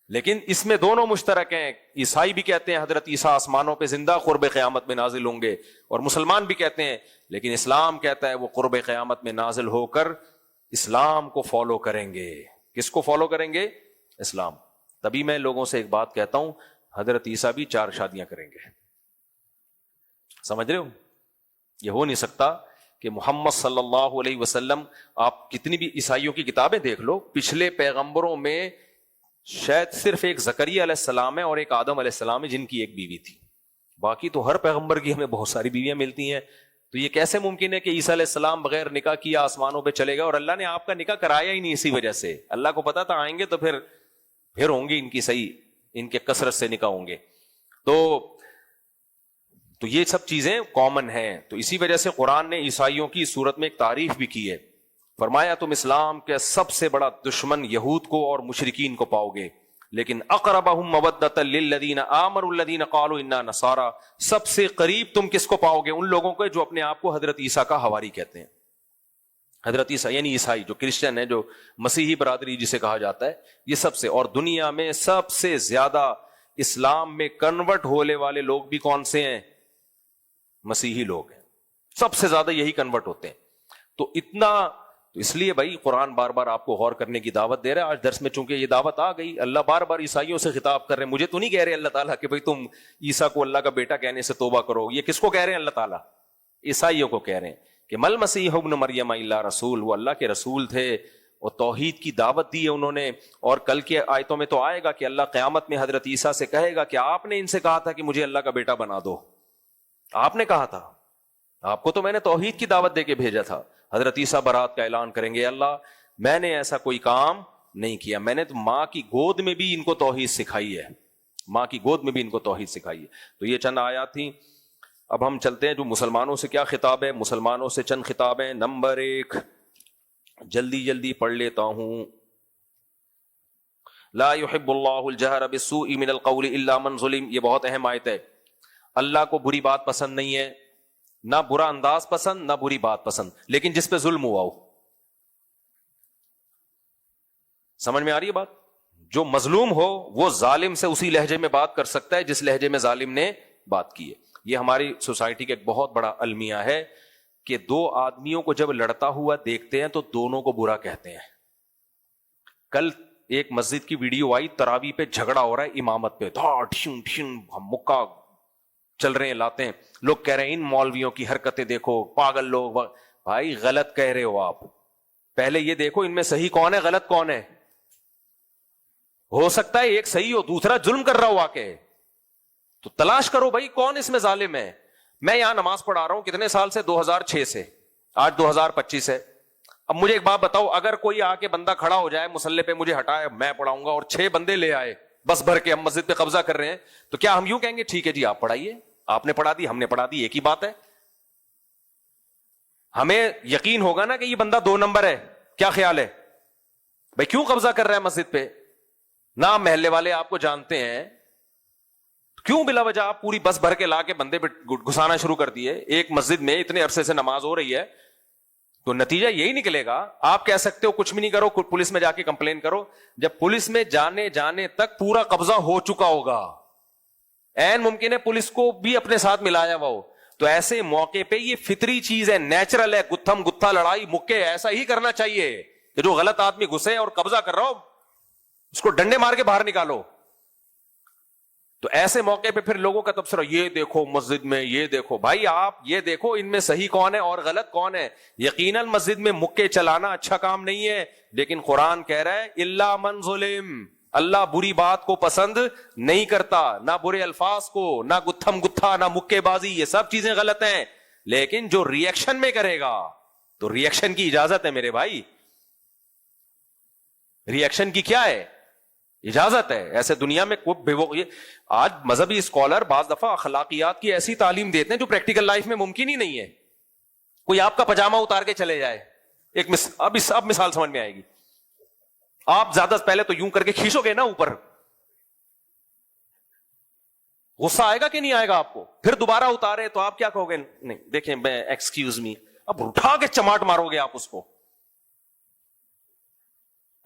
لیکن اس میں دونوں مشترک ہیں. عیسائی بھی کہتے ہیں حضرت عیسیٰ آسمانوں پہ زندہ قرب قیامت میں نازل ہوں گے، اور مسلمان بھی کہتے ہیں. لیکن اسلام کہتا ہے وہ قرب قیامت میں نازل ہو کر اسلام کو فالو کریں گے. کس کو فالو کریں گے؟ اسلام. تبھی میں لوگوں سے ایک بات کہتا ہوں، حضرت عیسیٰ بھی 4 شادیاں کریں گے. سمجھ رہے ہو؟ یہ ہو نہیں سکتا کہ محمد صلی اللہ علیہ وسلم، آپ کتنی بھی عیسائیوں کی کتابیں دیکھ لو، پچھلے پیغمبروں میں شاید صرف ایک زکریا علیہ السلام ہے اور ایک آدم علیہ السلام ہے جن کی ایک بیوی تھی. باقی تو ہر پیغمبر کی ہمیں بہت ساری بیویاں ملتی ہیں. تو یہ کیسے ممکن ہے کہ عیسیٰ علیہ السلام بغیر نکاح کیا آسمانوں پہ چلے گا؟ اور اللہ نے آپ کا نکاح کرایا ہی نہیں اسی وجہ سے. اللہ کو پتا تھا آئیں گے تو پھر ہوں گی ان کی صحیح، ان کے کثرت سے نکاح ہوں گے. تو یہ سب چیزیں کامن ہیں. تو اسی وجہ سے قرآن نے عیسائیوں کی صورت میں ایک تعریف بھی کی ہے. فرمایا تم اسلام کے سب سے بڑا دشمن یہود کو اور مشرکین کو پاؤ گے، لیکن اقربہم مودۃ للذین آمنوا الذین قالوا انا نصارى، سب سے قریب تم کس کو پاؤ گے؟ ان لوگوں کو جو اپنے آپ کو حضرت عیسیٰ کا حواری کہتے ہیں. حضرت عیسیٰ یعنی عیسائی، جو کرسچن ہے، جو مسیحی برادری جسے کہا جاتا ہے، یہ سب سے. اور دنیا میں سب سے زیادہ اسلام میں کنورٹ ہونے والے لوگ بھی کون سے ہیں؟ مسیحی لوگ ہیں. سب سے زیادہ یہی کنورٹ ہوتے ہیں. تو اس لیے بھائی قرآن بار بار آپ کو غور کرنے کی دعوت دے رہا ہے. آج درس میں چونکہ یہ دعوت آ گئی، اللہ بار بار عیسائیوں سے خطاب کر رہے ہیں. مجھے تو نہیں کہہ رہے اللہ تعالیٰ کہ بھائی تم عیسیٰ کو اللہ کا بیٹا کہنے سے توبہ کرو. یہ کس کو کہہ رہے ہیں؟ اللہ تعالیٰ عیسائیوں کو کہہ رہے ہیں کہ مل مسیح ابن مریم الا رسول، وہ اللہ کے رسول تھے اور توحید کی دعوت دی ہے انہوں نے. اور کل کے آیتوں میں تو آئے گا کہ اللہ قیامت میں حضرت عیسیٰ سے کہے گا کہ آپ نے ان سے کہا تھا کہ مجھے اللہ کا بیٹا بنا دو. آپ نے کہا تھا، آپ کو تو میں نے توحید کی دعوت دے کے بھیجا تھا. حضرت عیسیٰ برات کا اعلان کریں گے، اللہ میں نے ایسا کوئی کام نہیں کیا، میں نے تو ماں کی گود میں بھی ان کو توحید سکھائی ہے، ماں کی گود میں بھی ان کو توحید سکھائی ہے. تو یہ چند آیات تھیں. اب ہم چلتے ہیں جو مسلمانوں سے کیا خطاب ہے. مسلمانوں سے چند خطاب ہیں. نمبر 1 جلدی پڑھ لیتا ہوں. لا يحب اللہ الجہر بالسوء من القول الا من ظلم. یہ بہت اہم آیت ہے. اللہ کو بری بات پسند نہیں ہے، نہ برا انداز پسند، نہ بری بات پسند، لیکن جس پہ ظلم ہوا ہو. سمجھ میں آ رہی ہے بات؟ جو مظلوم ہو وہ ظالم سے اسی لہجے میں بات کر سکتا ہے جس لہجے میں ظالم نے بات کی ہے. یہ ہماری سوسائٹی کا ایک بہت بڑا المیہ ہے کہ دو آدمیوں کو جب لڑتا ہوا دیکھتے ہیں تو دونوں کو برا کہتے ہیں. کل ایک مسجد کی ویڈیو آئی, تراویح پہ جھگڑا ہو رہا ہے امامت پہ, مکہ چل رہے ہیں, لاتے ہیں, لوگ کہہ رہے ہیں ان مولویوں کی حرکتیں دیکھو, پاگل لوگ. بھائی غلط کہہ رہے ہو آپ, پہلے یہ دیکھو ان میں صحیح کون ہے غلط کون ہے. ہو سکتا ہے ایک صحیح ہو دوسرا ظلم کر رہا ہو آ کے, تو تلاش کرو بھائی کون اس میں ظالم ہے. میں یہاں نماز پڑھا رہا ہوں کتنے سال سے, 2006 سے, آج 2025 ہے. اب مجھے ایک بات بتاؤ, اگر کوئی آ کے بندہ کھڑا ہو جائے مصلے پہ, مجھے ہٹائے, میں پڑھاؤں گا, اور 6 بندے لے آئے بس بھر کے, ہم مسجد پہ قبضہ کر رہے ہیں, تو کیا ہم یوں کہیں گے ٹھیک ہے جی آپ پڑھائیے, آپ نے پڑھا دی ہم نے پڑھا دی, ایک ہی بات ہے. ہمیں یقین ہوگا نا کہ یہ بندہ 2 نمبر ہے. کیا خیال ہے بھائی, کیوں قبضہ کر رہا ہے مسجد پہ؟ نہ محلے والے آپ کو جانتے ہیں, کیوں بلا وجہ آپ پوری بس بھر کے لا کے بندے پہ گھسانا شروع کر دیے؟ ایک مسجد میں اتنے عرصے سے نماز ہو رہی ہے, تو نتیجہ یہی نکلے گا. آپ کہہ سکتے ہو کچھ بھی نہیں کرو, پولیس میں جا کے کمپلین کرو, جب پولیس میں جانے تک پورا قبضہ ہو چکا ہوگا, این ممکن ہے پولیس کو بھی اپنے ساتھ ملایا ہوا ہو. تو ایسے موقع پہ یہ فطری چیز ہے, نیچرل ہے, گتھم گتھا لڑائی مکے, ایسا ہی کرنا چاہیے کہ جو غلط آدمی گھسے اور قبضہ کر رہا ہو اس کو ڈنڈے مار کے باہر نکالو. تو ایسے موقع پہ پھر لوگوں کا تبصرہ, یہ دیکھو مسجد میں, یہ دیکھو. بھائی آپ یہ دیکھو ان میں صحیح کون ہے اور غلط کون ہے. یقیناً مسجد میں مکے چلانا اچھا کام نہیں ہے, لیکن قرآن کہہ رہا ہے الا من ظلم, اللہ بری بات کو پسند نہیں کرتا, نہ برے الفاظ کو, نہ گتھم گتھا, نہ مکے بازی, یہ سب چیزیں غلط ہیں. لیکن جو ری ایکشن میں کرے گا تو ری ایکشن کی اجازت ہے میرے بھائی, ری ایکشن کی کیا ہے اجازت ہے. ایسے دنیا میں آج مذہبی اسکالر بعض دفعہ اخلاقیات کی ایسی تعلیم دیتے ہیں جو پریکٹیکل لائف میں ممکن ہی نہیں ہے. کوئی آپ کا پاجامہ اتار کے چلے جائے, اب مثال سمجھ میں آئے گی. آپ زیادہ پہلے تو یوں کر کے کھینچو گے نا اوپر, غصہ آئے گا کہ نہیں آئے گا آپ کو؟ پھر دوبارہ اتارے تو آپ کیا کہو گے؟ نہیں دیکھیں میں ایکسکیوز می, اب اٹھا کے چماٹ مارو گے آپ اس کو.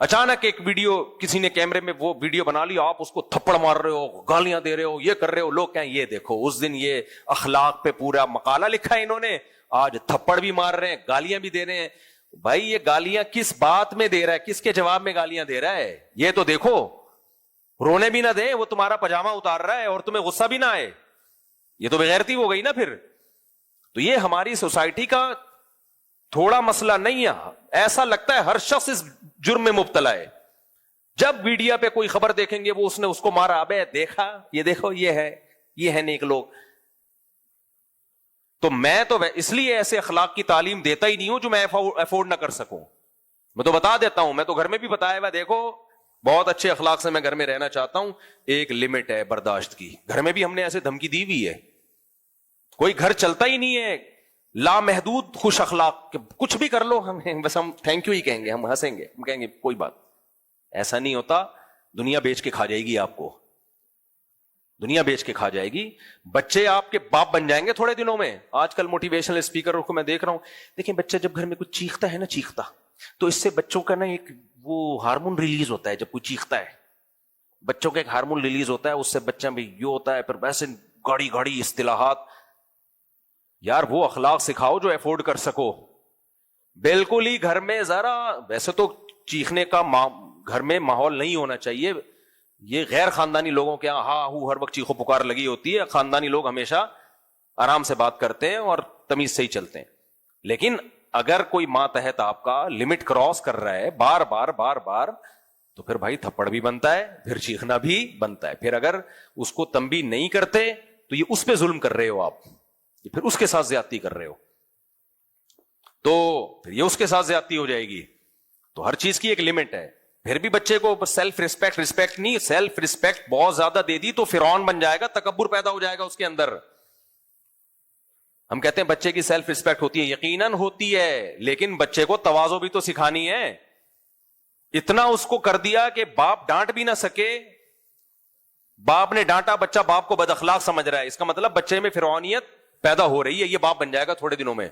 اچانک ایک ویڈیو کسی نے کیمرے میں وہ ویڈیو بنا لی, آپ اس کو تھپڑ مار رہے ہو, گالیاں دے رہے ہو, یہ کر رہے ہو. لوگ کہیں یہ دیکھو اس دن یہ اخلاق پہ پورا مقالہ لکھا ہے انہوں نے, آج تھپڑ بھی مار رہے ہیں, گالیاں بھی دے رہے ہیں. بھائی یہ گالیاں کس بات میں دے رہا ہے, کس کے جواب میں گالیاں دے رہا ہے, یہ تو دیکھو. رونے بھی نہ دے, وہ تمہارا پاجامہ اتار رہا ہے اور تمہیں غصہ بھی نہ آئے, یہ تو بغیرتی ہو گئی نا پھر. تو یہ ہماری سوسائٹی کا تھوڑا مسئلہ نہیں ہے. ایسا لگتا ہے ہر شخص اس جرم میں مبتلا ہے. جب میڈیا پہ کوئی خبر دیکھیں گے وہ اس نے اس کو مارا, ابے دیکھا, یہ دیکھو یہ ہے نیک لوگ. تو میں تو اس لیے ایسے اخلاق کی تعلیم دیتا ہی نہیں ہوں جو میں افورڈ نہ کر سکوں. میں تو بتا دیتا ہوں, میں تو گھر میں بھی بتایا ہوا, دیکھو بہت اچھے اخلاق سے میں گھر میں رہنا چاہتا ہوں, ایک لمٹ ہے برداشت کی. گھر میں بھی ہم نے ایسے دھمکی دی ہوئی ہے. کوئی گھر چلتا ہی نہیں ہے لامحدود خوش اخلاق, کچھ بھی کر لو بس ہم تھینک یو ہی کہیں گے, ہم ہنسیں گے, ہم کہیں گے کوئی بات. ایسا نہیں ہوتا, دنیا بیچ کے کھا جائے گی آپ کو, دنیا بیچ کے کھا جائے گی. بچے آپ کے باپ بن جائیں گے تھوڑے دنوں میں. آج کل موٹیویشنل اسپیکر کو میں دیکھ رہا ہوں, دیکھیں بچہ جب گھر میں کچھ چیختا ہے نا, چیختا, تو اس سے بچوں کا نا ایک وہ ہارمون ریلیز ہوتا ہے. جب کوئی چیختا ہے بچوں کا ایک ہارمون ریلیز ہوتا ہے, اس سے بچہ بھی یہ ہوتا ہے. پھر ویسے گاڑی اصطلاحات. یار وہ اخلاق سکھاؤ جو افورڈ کر سکو. بالکل ہی گھر میں ذرا, ویسے تو چیخنے کا گھر میں ماحول نہیں ہونا چاہیے. یہ غیر خاندانی لوگوں کے ہاں ہر وقت چیخو پکار لگی ہوتی ہے. خاندانی لوگ ہمیشہ آرام سے بات کرتے ہیں اور تمیز سے ہی چلتے ہیں. لیکن اگر کوئی ماتحت آپ کا لمٹ کراس کر رہا ہے بار بار, تو پھر بھائی تھپڑ بھی بنتا ہے, پھر چیخنا بھی بنتا ہے. پھر اگر اس کو تنبیہ نہیں کرتے تو یہ اس پہ ظلم کر رہے ہو آپ, یہ پھر اس کے ساتھ زیادتی کر رہے ہو, تو پھر یہ اس کے ساتھ زیادتی ہو جائے گی. تو ہر چیز کی ایک لمٹ ہے. پھر بھی بچے کو سیلف رسپیکٹ نہیں, سیلف رسپیکٹ بہت زیادہ دے دی تو فرعون بن جائے گا, تکبر پیدا ہو جائے گا اس کے اندر. ہم کہتے ہیں بچے کی سیلف رسپیکٹ ہوتی ہے, یقیناً ہوتی ہے, لیکن بچے کو تواضع بھی تو سکھانی ہے. اتنا اس کو کر دیا کہ باپ ڈانٹ بھی نہ سکے, باپ نے ڈانٹا, بچہ باپ کو بد اخلاق سمجھ رہا ہے, اس کا مطلب بچے میں فرعونیت پیدا ہو رہی ہے, یہ باپ بن جائے گا تھوڑے دنوں میں.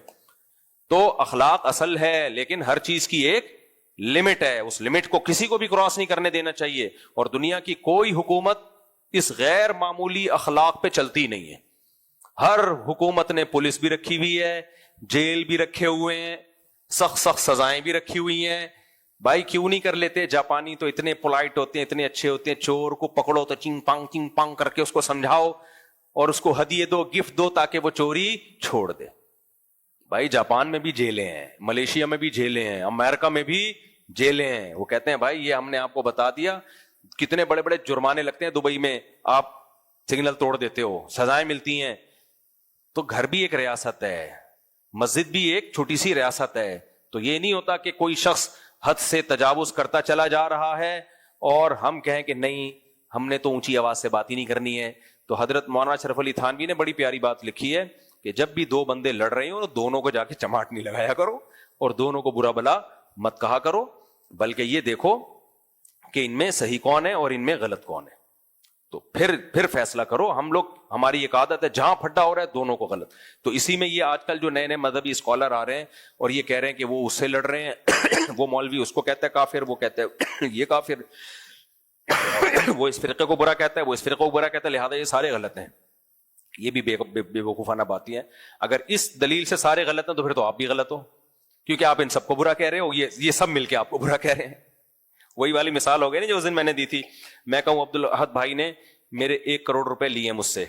تو اخلاق اصل ہے, لیکن ہر چیز کی ایک لمٹ ہے, اس لمٹ کو کسی کو بھی کراس نہیں کرنے دینا چاہیے. اور دنیا کی کوئی حکومت اس غیر معمولی اخلاق پہ چلتی نہیں ہے. ہر حکومت نے پولیس بھی رکھی ہوئی ہے, جیل بھی رکھے ہوئے ہیں, سخت سخت سزائیں بھی رکھی ہوئی ہیں. بھائی کیوں نہیں کر لیتے؟ جاپانی تو اتنے پولائٹ ہوتے ہیں, اتنے اچھے ہوتے ہیں, چور کو پکڑو تو چنگ پانگ کر کے اس کو سمجھاؤ اور اس کو ہدیے دو, گفٹ دو تاکہ وہ چوری چھوڑ دے. بھائی جاپان میں بھی جیلیں ہیں, ملیشیا میں بھی جیلیں ہیں, امریکہ میں بھی جیلیں ہیں. وہ کہتے ہیں بھائی یہ ہم نے آپ کو بتا دیا, کتنے بڑے بڑے جرمانے لگتے ہیں دبئی میں, آپ سگنل توڑ دیتے ہو, سزائیں ملتی ہیں. تو گھر بھی ایک ریاست ہے, مسجد بھی ایک چھوٹی سی ریاست ہے. تو یہ نہیں ہوتا کہ کوئی شخص حد سے تجاوز کرتا چلا جا رہا ہے اور ہم کہیں کہ نہیں ہم نے تو اونچی آواز سے بات ہی نہیں کرنی ہے. تو حضرت مولانا اشرف علی تھانوی نے بڑی پیاری بات لکھی ہے کہ جب بھی دو بندے لڑ رہے ہوں دونوں کو جا کے چماٹ نہیں لگایا کرو اور دونوں کو برا بلا مت کہا کرو, بلکہ یہ دیکھو کہ ان میں صحیح کون ہے اور ان میں غلط کون ہے, تو پھر فیصلہ کرو. ہم لوگ, ہماری ایک عادت ہے جہاں پھڈا ہو رہا ہے دونوں کو غلط. تو اسی میں یہ آج کل جو نئے نئے مذہبی اسکالر آ رہے ہیں اور یہ کہہ رہے ہیں کہ وہ اس سے لڑ رہے ہیں, وہ مولوی اس کو کہتا ہے کافر, وہ کہتا ہے یہ کافر, وہ اس فرقے کو برا کہتا ہے, وہ اس فرقے کو برا کہتا ہے, لہٰذا یہ سارے غلط ہیں. یہ بھی بے وقوفانہ باتیں ہیں. اگر اس دلیل سے سارے غلط ہیں تو پھر تو آپ بھی غلط ہو, کیونکہ آپ ان سب کو برا کہہ رہے ہو, یہ سب مل کے آپ کو برا کہہ رہے ہیں. وہی والی مثال ہو گئی نا جو اس دن میں نے دی تھی. میں کہوں عبدالاحد بھائی نے میرے 1 کروڑ روپے لیے مجھ سے,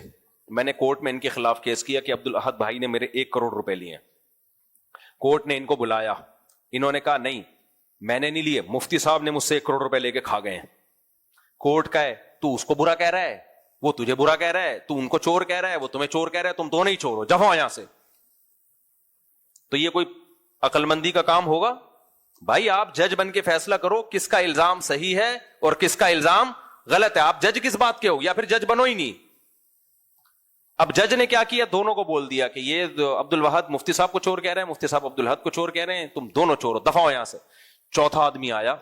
میں نے کورٹ میں ان کے خلاف کیس کیا کہ عبدالاحد بھائی نے میرے 1 کروڑ روپے لیے. کورٹ نے ان کو بلایا, انہوں نے کہا نہیں میں نے نہیں لیے, مفتی صاحب نے مجھ سے 1 کروڑ روپے لے کے کھا گئے ہیں. کورٹ کا ہے تو اس کو برا کہہ رہا ہے, وہ تجھے برا کہہ رہا ہے, تو ان کو چور کہہ رہا ہے, وہ تمہیں چور کہہ رہا ہے, تم دونوں ہی چور ہو, جاؤ یہاں سے. تو یہ کوئی عقل مندی کا کام ہوگا؟ بھائی آپ جج بن کے فیصلہ کرو کس کا الزام صحیح ہے اور کس کا الزام غلط ہے. آپ جج کس بات کے ہو؟ یا پھر جج بنو ہی نہیں. اب جج نے کیا کیا, دونوں کو بول دیا کہ یہ عبدالوہد مفتی صاحب کو چور کہہ رہے ہیں, مفتی صاحب عبدالاحد کو چور کہہ رہے ہیں, تم دونوں چور ہو, دفعہ ہو یہاں سے. چوتھا آدمی آیا,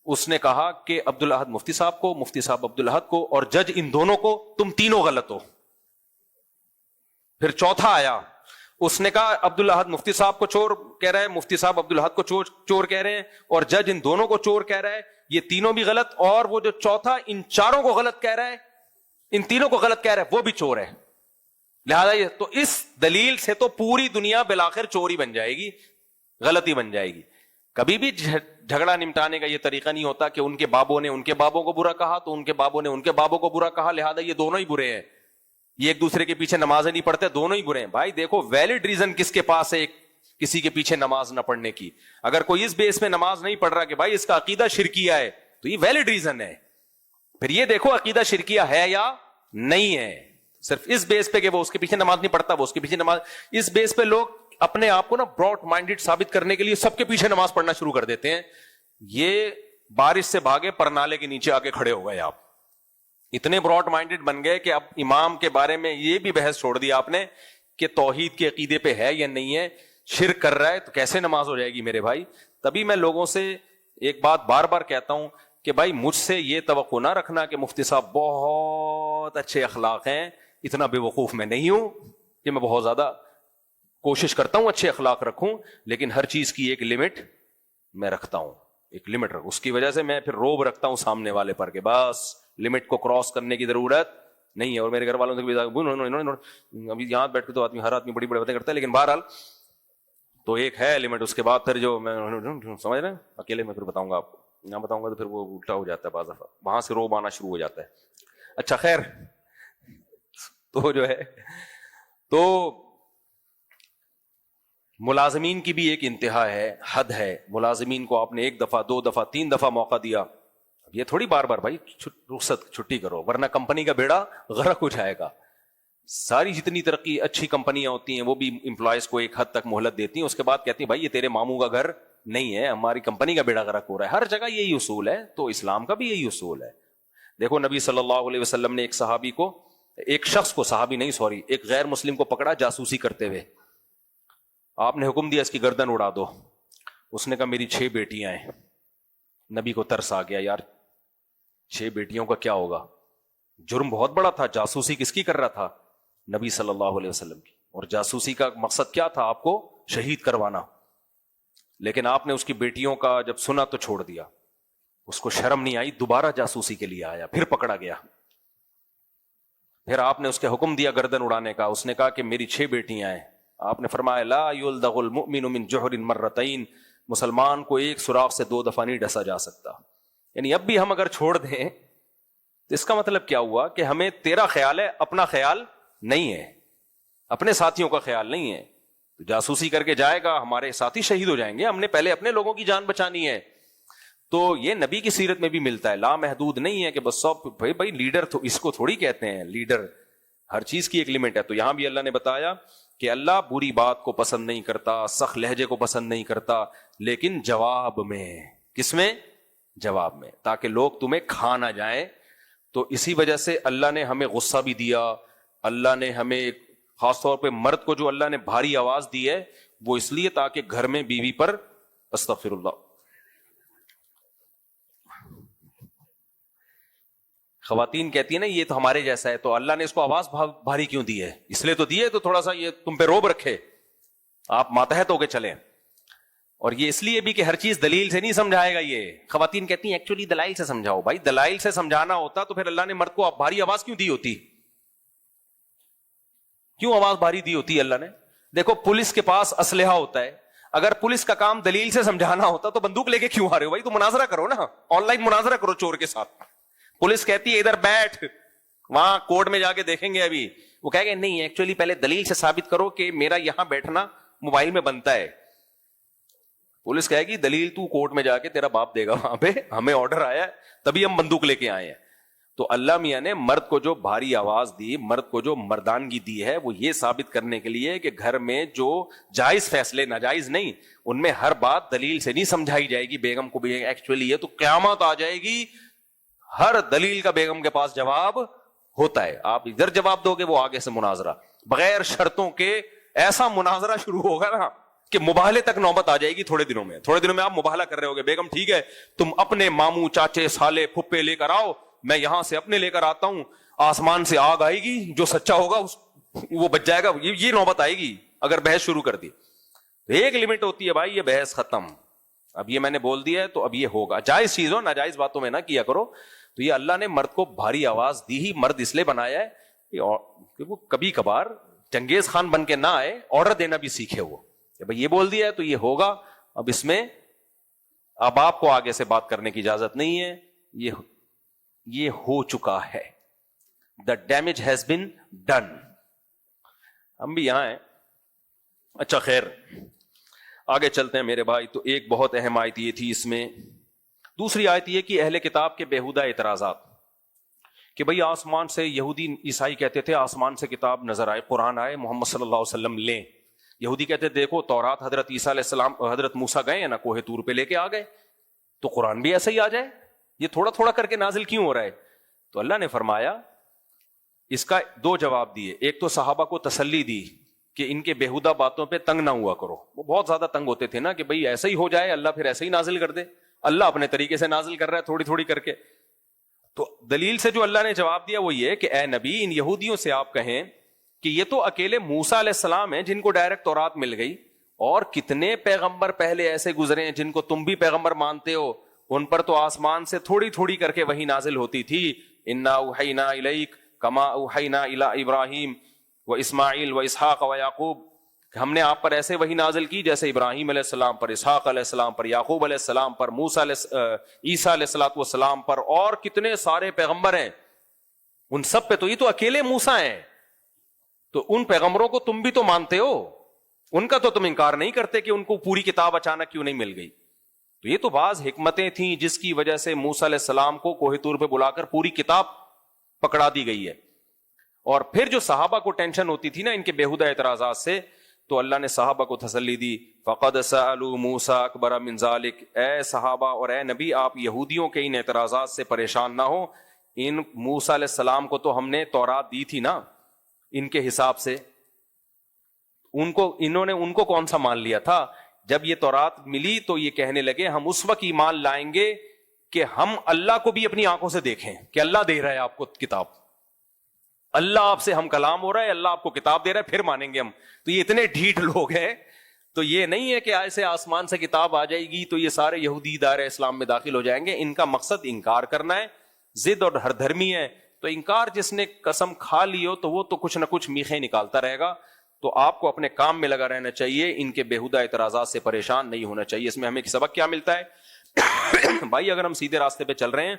اس نے کہا کہ عبدالاحد مفتی صاحب کو, مفتی صاحب عبدالاحد کو, اور جج ان دونوں کو, تم تینوں غلط ہو. پھر چوتھا آیا, اس نے کہا عبدالاحد مفتی صاحب کو چور کہہ رہا ہے, مفتی صاحب عبدالاحد کو چور کہہ رہے ہیں, اور جج ان دونوں کو چور کہہ رہا ہے, یہ تینوں بھی غلط, اور وہ جو چوتھا ان چاروں کو غلط کہہ رہا ہے, ان تینوں کو غلط کہہ رہا ہے, وہ بھی چور ہے. لہذا یہ تو اس دلیل سے تو پوری دنیا بالآخر چوری بن جائے گی, غلطی بن جائے گی. کبھی بھی جھگڑا نمٹانے کا یہ طریقہ نہیں ہوتا کہ ان کے بابوں نے ان کے بابوں کو برا کہا تو ان کے بابوں نے ان کے بابوں کو برا کہا, لہذا یہ دونوں ہی برے ہیں, یہ ایک دوسرے کے پیچھے نمازیں نہیں پڑھتے, دونوں ہی برے ہیں. بھائی دیکھو ویلڈ ریزن کس کے پاس ہے کسی کے پیچھے نماز نہ پڑھنے کی. اگر کوئی اس بیس میں نماز نہیں پڑھ رہا کہ بھائی اس کا عقیدہ شرکیہ ہے, تو یہ ویلڈ ریزن ہے. پھر یہ دیکھو عقیدہ شرکیہ ہے یا نہیں ہے. صرف اس بیس پہ کہ وہ اس کے پیچھے نماز نہیں پڑھتا, وہ اس کے پیچھے نماز, اس بیس پہ لوگ اپنے آپ کو نا براڈ مائنڈڈ ثابت کرنے کے لیے سب کے پیچھے نماز پڑھنا شروع کر دیتے ہیں. یہ بارش سے بھاگے پر نالے کے نیچے آ کے کھڑے ہو گئے. آپ اتنے براڈ مائنڈڈ بن گئے کہ اب امام کے بارے میں یہ بھی بحث چھوڑ دی آپ نے کہ توحید کے عقیدے پہ ہے یا نہیں ہے, شرک کر رہا ہے تو کیسے نماز ہو جائے گی میرے بھائی. تبھی میں لوگوں سے ایک بات بار بار کہتا ہوں کہ بھائی مجھ سے یہ توقع نہ رکھنا کہ مفتی صاحب بہت اچھے اخلاق ہیں, اتنا بے وقوف میں نہیں ہوں کہ میں بہت زیادہ کوشش کرتا ہوں اچھے اخلاق رکھوں, لیکن ہر چیز کی ایک لمٹ میں رکھتا ہوں, ایک لمٹ رکھ. اس کی وجہ سے میں پھر روب رکھتا ہوں سامنے والے پر کہ بس لمٹ کو کراس کرنے کی ضرورت نہیں ہے. اور میرے گھر والوں سے بھی ابھی یہاں بیٹھ کے تو آدمی, ہر آدمی بڑی بڑی باتیں کرتا ہے, لیکن بہرحال تو ایک ہے لمٹ. اس کے بعد پھر جو میں سمجھ رہے ہیں اکیلے میں پھر بتاؤں گا آپ کو, نہ بتاؤں گا تو پھر وہ الٹا ہو جاتا ہے بعض دفعہ, وہاں سے روب آنا شروع ہو جاتا ہے. اچھا خیر, تو جو ہے تو ملازمین کی بھی ایک انتہا ہے, حد ہے. ملازمین کو آپ نے 1 دفعہ 2 دفعہ 3 دفعہ موقع دیا, یہ تھوڑی بار بار بھائی رخصت چھٹی کرو ورنہ کمپنی کا بیڑا غرق ہو جائے گا. ساری جتنی ترقی اچھی کمپنیاں ہوتی ہیں وہ بھی امپلائز کو ایک حد تک مہلت دیتی ہیں, اس کے بعد کہتی ہیں بھائی یہ تیرے ماموں کا گھر نہیں ہے, ہماری کمپنی کا بیڑا غرق ہو رہا ہے. ہر جگہ یہی اصول ہے, تو اسلام کا بھی یہی اصول ہے. دیکھو نبی صلی اللہ علیہ وسلم نے ایک صحابی کو, ایک شخص کو, صحابی نہیں سوری, ایک غیر مسلم کو پکڑا جاسوسی کرتے ہوئے. آپ نے حکم دیا اس کی گردن اڑا دو. اس نے کہا میری 6 بیٹیاں ہیں. نبی کو ترس آ گیا, یار 6 بیٹیوں کا کیا ہوگا, جرم بہت بڑا تھا. جاسوسی کس کی کر رہا تھا؟ نبی صلی اللہ علیہ وسلم کی. اور جاسوسی کا مقصد کیا تھا؟ آپ کو شہید کروانا. لیکن آپ نے اس کی بیٹیوں کا جب سنا تو چھوڑ دیا. اس کو شرم نہیں آئی, دوبارہ جاسوسی کے لیے آیا, پھر پکڑا گیا. پھر آپ نے اس کے حکم دیا گردن اڑانے کا. اس نے کہا کہ میری 6 بیٹیاں ہیں. آپ نے فرمایا لا یلدغ المؤمن من جحر مرتين, مسلمان کو ایک سوراخ سے 2 دفعہ نہیں ڈسا جا سکتا. یعنی اب بھی ہم اگر چھوڑ دیں تو اس کا مطلب کیا ہوا کہ ہمیں تیرا خیال ہے, اپنا خیال نہیں ہے, اپنے ساتھیوں کا خیال نہیں ہے. تو جاسوسی کر کے جائے گا, ہمارے ساتھی شہید ہو جائیں گے. ہم نے پہلے اپنے لوگوں کی جان بچانی ہے. تو یہ نبی کی سیرت میں بھی ملتا ہے. لا محدود نہیں ہے کہ بس سب بھائی لیڈر تو اس کو تھوڑی کہتے ہیں لیڈر, ہر چیز کی ایک لمٹ ہے. تو یہاں بھی اللہ نے بتایا کہ اللہ بری بات کو پسند نہیں کرتا, سخت لہجے کو پسند نہیں کرتا, لیکن جواب میں. کس میں؟ جواب میں, تاکہ لوگ تمہیں کھا نہ جائیں. تو اسی وجہ سے اللہ نے ہمیں غصہ بھی دیا. اللہ نے ہمیں خاص طور پہ مرد کو جو اللہ نے بھاری آواز دی ہے وہ اس لیے تاکہ گھر میں بیوی پر, استغفر اللہ, خواتین کہتی ہیں نا یہ تو ہمارے جیسا ہے, تو اللہ نے اس کو آواز بھاری کیوں دی ہے؟ اس لیے تو دی ہے تو تھوڑا سا یہ تم پہ روب رکھے, آپ ماتحت ہو کے چلیں. اور یہ اس لیے بھی کہ ہر چیز دلیل سے نہیں سمجھائے گا. یہ خواتین کہتی ہیں ایکچولی دلائل سے سمجھاؤ. بھائی دلائل سے سمجھانا ہوتا تو پھر اللہ نے مرد کو بھاری آواز کیوں دی ہوتی؟ کیوں آواز بھاری دی ہوتی اللہ نے؟ دیکھو پولیس کے پاس اسلحہ ہوتا ہے, اگر پولیس کا کام دلیل سے سمجھانا ہوتا تو بندوق لے کے کیوں آ رہے ہو بھائی؟ تو مناظرہ کرو نا, آن لائن مناظرہ کرو چور کے ساتھ. پولیس کہتی ہے ادھر بیٹھ, وہاں کورٹ میں جا کے دیکھیں گے ابھی, وہ کہے گا نہیں ایکچولی پہلے دلیل سے ثابت کرو کہ میرا یہاں بیٹھنا موبائل میں بنتا ہے. پولیس کہے گی دلیل تو کورٹ میں جا کے تیرا باپ دے گا, وہاں پہ ہمیں آرڈر آیا ہے تبھی ہم بندوق لے کے آئے ہیں. تو اللہ میاں نے مرد کو جو بھاری آواز دی, مرد کو جو مردانگی دی ہے, وہ یہ ثابت کرنے کے لیے کہ گھر میں جو جائز فیصلے, ناجائز نہیں, ان میں ہر بات دلیل سے نہیں سمجھائی جائے گی. بیگم کو بھی ایکچولی یہ تو قیامت آ جائے گی, ہر دلیل کا بیگم کے پاس جواب ہوتا ہے. آپ ادھر جواب دو گے, وہ آگے سے مناظرہ بغیر شرطوں کے ایسا مناظرہ شروع ہوگا نا کہ مباہلے تک نوبت آ جائے گی. تھوڑے دنوں میں آپ مباہلہ کر رہے ہوگے, بیگم ٹھیک ہے تم اپنے ماموں چاچے سالے پھپھے لے کر آؤ, میں یہاں سے اپنے لے کر آتا ہوں, آسمان سے آگ آئے گی, جو سچا ہوگا وہ بچ جائے گا. یہ نوبت آئے گی اگر بحث شروع کر دی. ایک لمٹ ہوتی ہے بھائی, یہ بحث ختم, اب یہ میں نے بول دیا ہے تو اب یہ ہوگا. جائز چیزوں ناجائز باتوں میں نہ کیا کرو. تو یہ اللہ نے مرد کو بھاری آواز دی ہی, مرد اس لیے بنایا ہے کہ وہ کبھی کبھار چنگیز خان بن کے نہ آئے, آرڈر دینا بھی سیکھے. وہ کہ بھائی یہ بول دیا ہے تو یہ ہوگا, اب اس میں اب آپ کو آگے سے بات کرنے کی اجازت نہیں ہے, یہ ہو چکا ہے. The damage has been done. ہم بھی یہاں ہیں. اچھا خیر آگے چلتے ہیں میرے بھائی. تو ایک بہت اہم آیت یہ تھی اس میں. دوسری آیت یہ کہ اہل کتاب کے بیہودہ اعتراضات, کہ بھئی آسمان سے, یہودی عیسائی کہتے تھے آسمان سے کتاب نظر آئے, قرآن آئے, محمد صلی اللہ علیہ وسلم لیں. یہودی کہتے دیکھو تورات حضرت عیسیٰ علیہ السلام, حضرت موسیٰ گئے ہیں نا کوہ طور پہ لے کے آ گئے, تو قرآن بھی ایسا ہی آ جائے, یہ تھوڑا تھوڑا کر کے نازل کیوں ہو رہا ہے؟ تو اللہ نے فرمایا اس کا 2 جواب دیے. ایک تو صحابہ کو تسلی دی کہ ان کے بیہودہ باتوں پہ تنگ نہ ہوا کرو. وہ بہت زیادہ تنگ ہوتے تھے نا کہ بھئی ایسا ہی ہو جائے, اللہ پھر ایسا ہی نازل کر دے. اللہ اپنے طریقے سے نازل کر رہا ہے تھوڑی تھوڑی کر کے. تو دلیل سے جو اللہ نے جواب دیا وہ یہ کہ اے نبی, ان یہودیوں سے آپ کہیں کہ یہ تو اکیلے موسیٰ علیہ السلام ہیں جن کو ڈائریکٹ تورات مل گئی, اور کتنے پیغمبر پہلے ایسے گزرے ہیں جن کو تم بھی پیغمبر مانتے ہو, ان پر تو آسمان سے تھوڑی تھوڑی کر کے وحی نازل ہوتی تھی. انا اوحینا الیک کما اوحینا الی ابراہیم و اسماعیل و اسحاق و یعقوب, ہم نے آپ پر ایسے وحی نازل کی جیسے ابراہیم علیہ السلام پر, اسحاق علیہ السلام پر, یعقوب علیہ السلام پر, موسیٰ عیسیٰ علیہ السلام پر, اور کتنے سارے پیغمبر ہیں. ان سب پہ تو یہ تو اکیلے موسیٰ ہیں, تو ان پیغمبروں کو تم بھی تو مانتے ہو, ان کا تو تم انکار نہیں کرتے کہ ان کو پوری کتاب اچانک کیوں نہیں مل گئی. تو یہ تو بعض حکمتیں تھیں جس کی وجہ سے موسیٰ علیہ السلام کو کوہ طور پہ بلا کر پوری کتاب پکڑا دی گئی ہے. اور پھر جو صحابہ کو ٹینشن ہوتی تھی نا ان کے بیہودہ اعتراضات سے, تو اللہ نے صحابہ کو تسلی دی. فقد سألوا موسیٰ اکبر من ذلک, اے صحابہ اور اے نبی آپ یہودیوں کے ان اعتراضات سے پریشان نہ ہو. ان موسیٰ علیہ السلام کو تو ہم نے تورات دی تھی نا ان کے حساب سے, انہوں نے ان کو کون سا مان لیا تھا؟ جب یہ تورات ملی تو یہ کہنے لگے ہم اس وقت ایمان لائیں گے کہ ہم اللہ کو بھی اپنی آنکھوں سے دیکھیں کہ اللہ دے رہا ہے آپ کو کتاب, اللہ آپ سے ہم کلام ہو رہا ہے, اللہ آپ کو کتاب دے رہا ہے, پھر مانیں گے ہم. تو یہ اتنے ڈھیٹ لوگ ہیں, تو یہ نہیں ہے کہ ایسے آسمان سے کتاب آ جائے گی تو یہ سارے یہودی دائرہ اسلام میں داخل ہو جائیں گے. ان کا مقصد انکار کرنا ہے, ضد اور ہر دھرمی ہے. تو انکار جس نے قسم کھا لی ہو تو وہ تو کچھ نہ کچھ میخیں نکالتا رہے گا. تو آپ کو اپنے کام میں لگا رہنا چاہیے, ان کے بےہودہ اعتراضات سے پریشان نہیں ہونا چاہیے. اس میں ہمیں سبق کیا ملتا ہے؟ بھائی اگر ہم سیدھے راستے پہ چل رہے ہیں